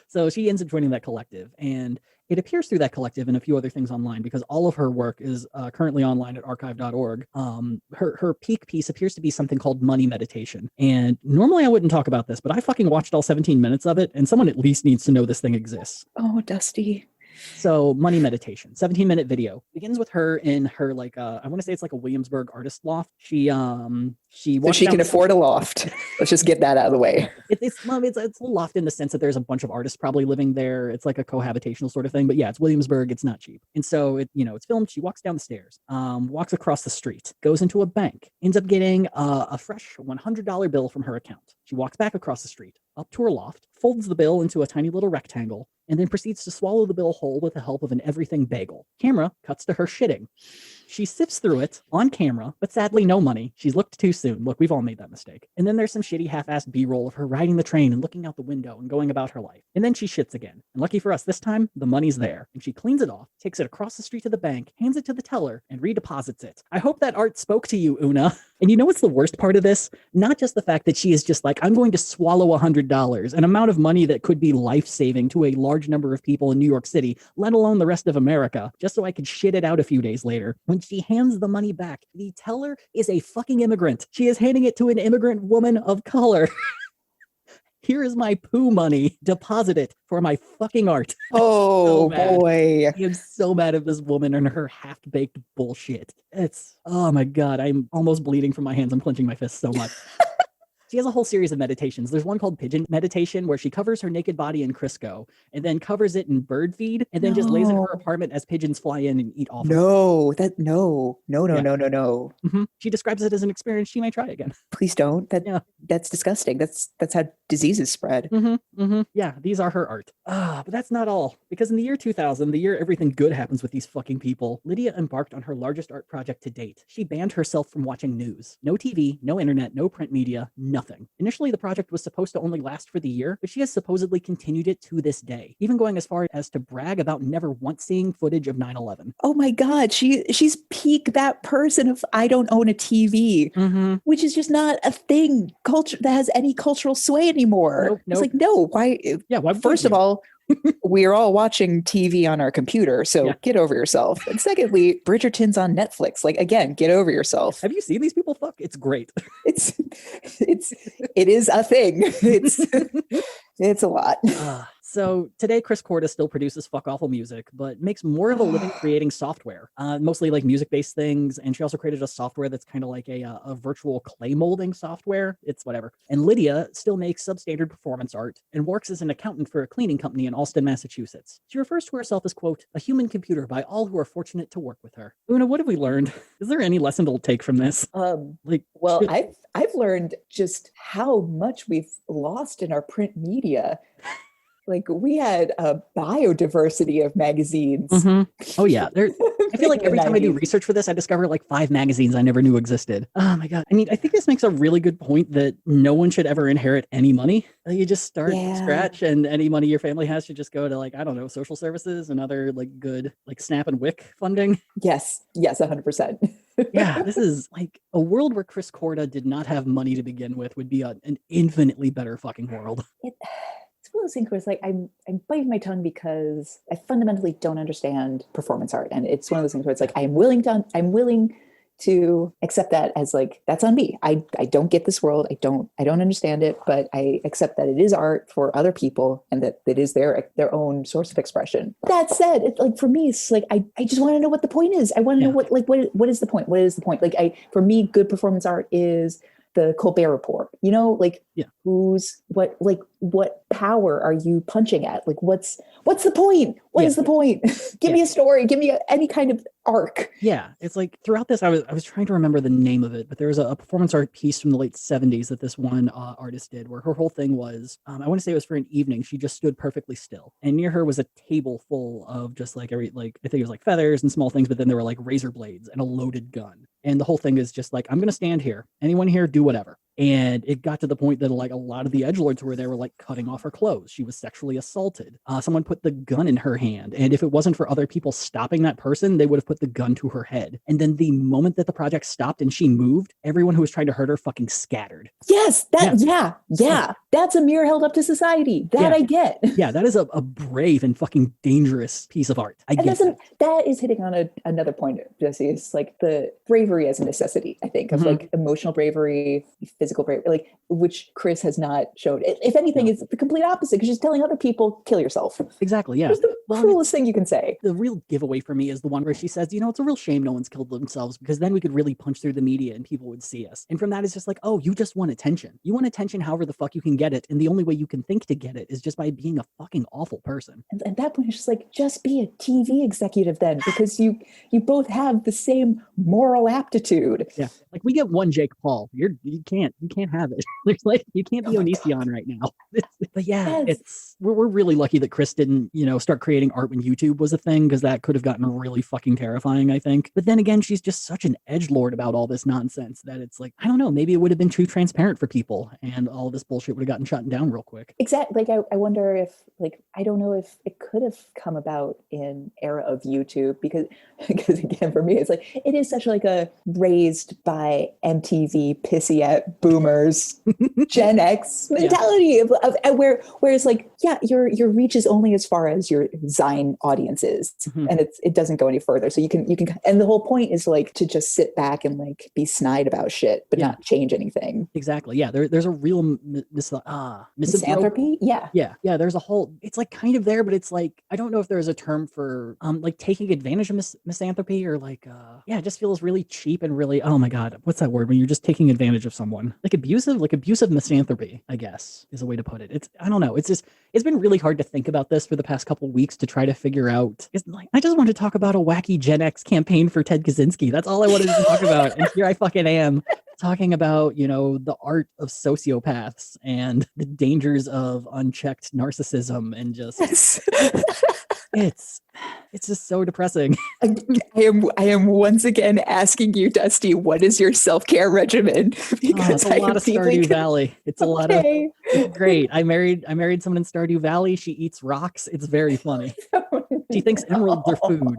So she ends up joining that collective, and it appears through that collective and a few other things online, because all of her work is currently online at archive.org. Her peak piece appears to be something called Money Meditation. And normally I wouldn't talk about this, but I fucking watched all 17 minutes of it, and someone at least needs to know this thing exists. Oh, Dusty. So Money Meditation, 17-minute video, begins with her in her like I want to say it's like a Williamsburg artist loft. She so she can afford a loft. Let's just get that out of the way. It's a loft in the sense that there's a bunch of artists probably living there. It's like a cohabitational sort of thing. But yeah, it's Williamsburg. It's not cheap. And so it's filmed. She walks down the stairs, walks across the street, goes into a bank, ends up getting a fresh $100 bill from her account. She walks back across the street, up to her loft, folds the bill into a tiny little rectangle, and then proceeds to swallow the bill whole with the help of an everything bagel. Camera cuts to her shitting. She sifts through it on camera, but sadly no money. She's looked too soon. Look, we've all made that mistake. And then there's some shitty half-assed B-roll of her riding the train and looking out the window and going about her life. And then she shits again. And lucky for us, this time, the money's there. And she cleans it off, takes it across the street to the bank, hands it to the teller, and redeposits it. I hope that art spoke to you, Una. And you know what's the worst part of this? Not just the fact that she is just like, I'm going to swallow $100, an amount of money that could be life-saving to a large number of people in New York City, let alone the rest of America, just so I could shit it out a few days later. When she hands the money back, the teller is a fucking immigrant. She is handing it to an immigrant woman of color. Here is my poo money. Deposit it for my fucking art. Oh, boy. I am so mad at this woman and her half-baked bullshit. Oh my God, I'm almost bleeding from my hands. I'm clenching my fists so much. She has a whole series of meditations. There's one called Pigeon Meditation where she covers her naked body in Crisco and then covers it in bird feed and then just lays in her apartment as pigeons fly in and eat off of it. No. Mm-hmm. She describes it as an experience she may try again. Please don't. That's disgusting. That's how diseases spread. Yeah, these are her art. But that's not all. Because in the year 2000, the year everything good happens with these fucking people, Lydia embarked on her largest art project to date. She banned herself from watching news. No TV, no internet, no print media, nothing. Initially, the project was supposed to only last for the year, but she has supposedly continued it to this day, even going as far as to brag about never once seeing footage of 9/11. Oh my God, she's peak that person of I don't own a TV, which is just not a thing culture that has any cultural sway anymore. Nope. It's like, no, why? Yeah, why? First of all, we're all watching TV on our computer, so get over yourself. And secondly, Bridgerton's on Netflix. Like, again, get over yourself. Have you seen these people fuck? It's great. It is a thing. It's a lot. So today, Chris Korda still produces fuck awful music, but makes more of a living creating software, mostly like music-based things. And she also created a software that's kind of like a virtual clay molding software. It's whatever. And Lydia still makes substandard performance art and works as an accountant for a cleaning company in Allston, Massachusetts. She refers to herself as, quote, a human computer by all who are fortunate to work with her. Una, what have we learned? Is there any lesson to take from this? I've learned just how much we've lost in our print media. Like, we had a biodiversity of magazines. Oh yeah, I feel like every time I do research for this, I discover like 5 magazines I never knew existed. Oh my God. I mean, I think this makes a really good point that no one should ever inherit any money. You just start from scratch, and any money your family has should just go to, like, I don't know, social services and other like good like SNAP and WIC funding. Yes, 100%. Yeah, this is like a world where Chris Korda did not have money to begin with would be an infinitely better fucking world. It's one of those things where it's like I'm biting my tongue because I fundamentally don't understand performance art, and it's one of those things where it's like I'm willing to accept that as like that's on me. I don't get this world. I don't understand it, but I accept that it is art for other people and that it is their own source of expression. That said, it, like for me, it's like I just want to know what the point is. I want to know what is the point? What is the point? Like for me, good performance art is the Colbert Report. You know, like what power are you punching at? Like what's the point? What is the point? Give me a story. Give me any kind of arc. Yeah, it's like throughout this, I was trying to remember the name of it, but there was a performance art piece from the late 70s that this one artist did, where her whole thing was, I want to say it was for an evening. She just stood perfectly still, and near her was a table full of just like I think it was like feathers and small things, but then there were like razor blades and a loaded gun, and the whole thing is just like, I'm gonna stand here. Anyone here, do whatever. And it got to the point that like a lot of the edgelords were there were like cutting off her clothes. She was sexually assaulted. Someone put the gun in her hand, and if it wasn't for other people stopping that person, they would have put the gun to her head. And then the moment that the project stopped and she moved, everyone who was trying to hurt her fucking scattered. Yes, that's a mirror held up to society. That I get. Yeah, that is a brave and fucking dangerous piece of art. That is hitting on another point, Jesse. It's like the bravery as a necessity, I think, of like emotional bravery, physical bravery, like which Chris has not showed. If anything, it's the complete opposite because she's telling other people, kill yourself. Exactly, yeah. It's the cruelest thing you can say. The real giveaway for me is the one where she says, you know, it's a real shame no one's killed themselves because then we could really punch through the media and people would see us. And from that, it's just like, oh, you just want attention. You want attention however the fuck you can get it. And the only way you can think to get it is just by being a fucking awful person. And at that point, it's just like, just be a TV executive then, because you both have the same moral aptitude. Yeah. Like we get one Jake Paul. You can't have it. There's like, you can't be Onision right now. But yeah, we're really lucky that Chris didn't, you know, start creating art when YouTube was a thing, because that could have gotten really fucking terrifying, I think. But then again, she's just such an edgelord about all this nonsense that it's like, I don't know, maybe it would have been too transparent for people and all this bullshit would have gotten shut down real quick. Exactly. Like I wonder if, like, I don't know if it could have come about in era of YouTube because again, for me, it's like, it is such like a raised by MTV pissy at boomers Gen X mentality of where it's like, yeah, your reach is only as far as your Zine audience is, and it doesn't go any further. So you can, and the whole point is like to just sit back and like be snide about shit, but not change anything. Exactly. Yeah. There's a real misanthropy. Yeah. There's a whole. It's like kind of there, but it's like I don't know if there's a term for like taking advantage of misanthropy or like it just feels really cheap and really, oh my god, what's that word when you're just taking advantage of someone? Like abusive misanthropy, I guess is a way to put it. It's, I don't know. It's been really hard to think about this for the past couple weeks to try to figure out. It's like, I just want to talk about a wacky Gen X campaign for Ted Kaczynski. That's all I wanted to talk about. And here I fucking am talking about, you know, the art of sociopaths and the dangers of unchecked narcissism and just it's just so depressing. I am once again asking you, Dusty, what is your self-care regimen? Because it's a lot of Stardew Valley. It's a lot of great. I married someone in Stardew Valley. She eats rocks. It's very funny. She thinks emeralds are food.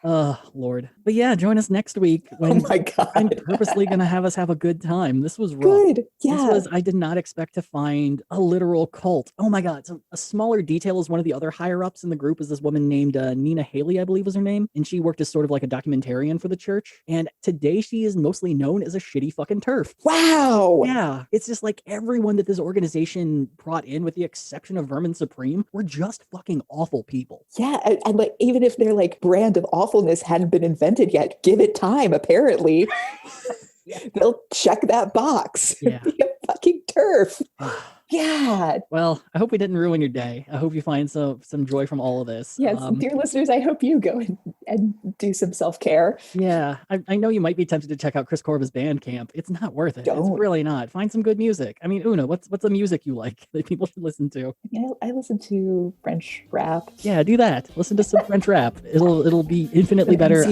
Oh, Lord. But yeah, join us next week when I'm purposely going to have us have a good time. This was rough. Good. Yeah. I did not expect to find a literal cult. Oh my God. So a smaller detail is one of the other higher ups in the group is this woman named Nina Haley, I believe was her name. And she worked as sort of like a documentarian for the church. And today she is mostly known as a shitty fucking TERF. Wow. Yeah. It's just like everyone that this organization brought in, with the exception of Vermin Supreme, were just fucking awful people. Yeah. And like, even if their like brand of awfulness hadn't been invented yet, give it time, apparently. They'll check that box. Yeah. Be a fucking TERF. Yeah. Well, I hope we didn't ruin your day. I hope you find some joy from all of this. Yes, dear listeners, I hope you go and do some self-care. Yeah, I know you might be tempted to check out Chris Corba's Bandcamp. It's not worth it. Don't. It's really not. Find some good music. I mean, Una, what's the music you like that people should listen to? Yeah, I listen to French rap. Yeah, do that. Listen to some French rap. It'll be infinitely better.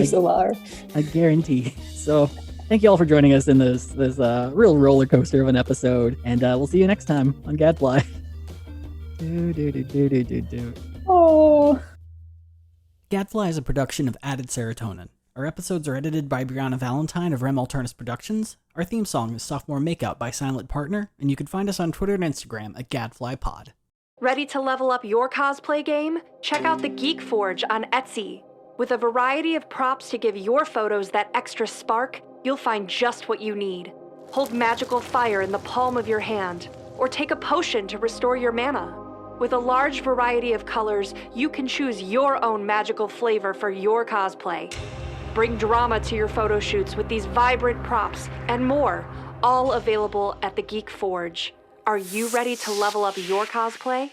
I guarantee. So. Thank you all for joining us in this real roller coaster of an episode, and we'll see you next time on Gadfly. Oh. Gadfly is a production of Added Serotonin. Our episodes are edited by Brianna Valentine of Rem Alternus Productions. Our theme song is Sophomore Makeout by Silent Partner, and you can find us on Twitter and Instagram at GadflyPod. Ready to level up your cosplay game? Check out the Geek Forge on Etsy. With a variety of props to give your photos that extra spark, you'll find just what you need. Hold magical fire in the palm of your hand, or take a potion to restore your mana. With a large variety of colors, you can choose your own magical flavor for your cosplay. Bring drama to your photo shoots with these vibrant props and more, all available at the Geek Forge. Are you ready to level up your cosplay?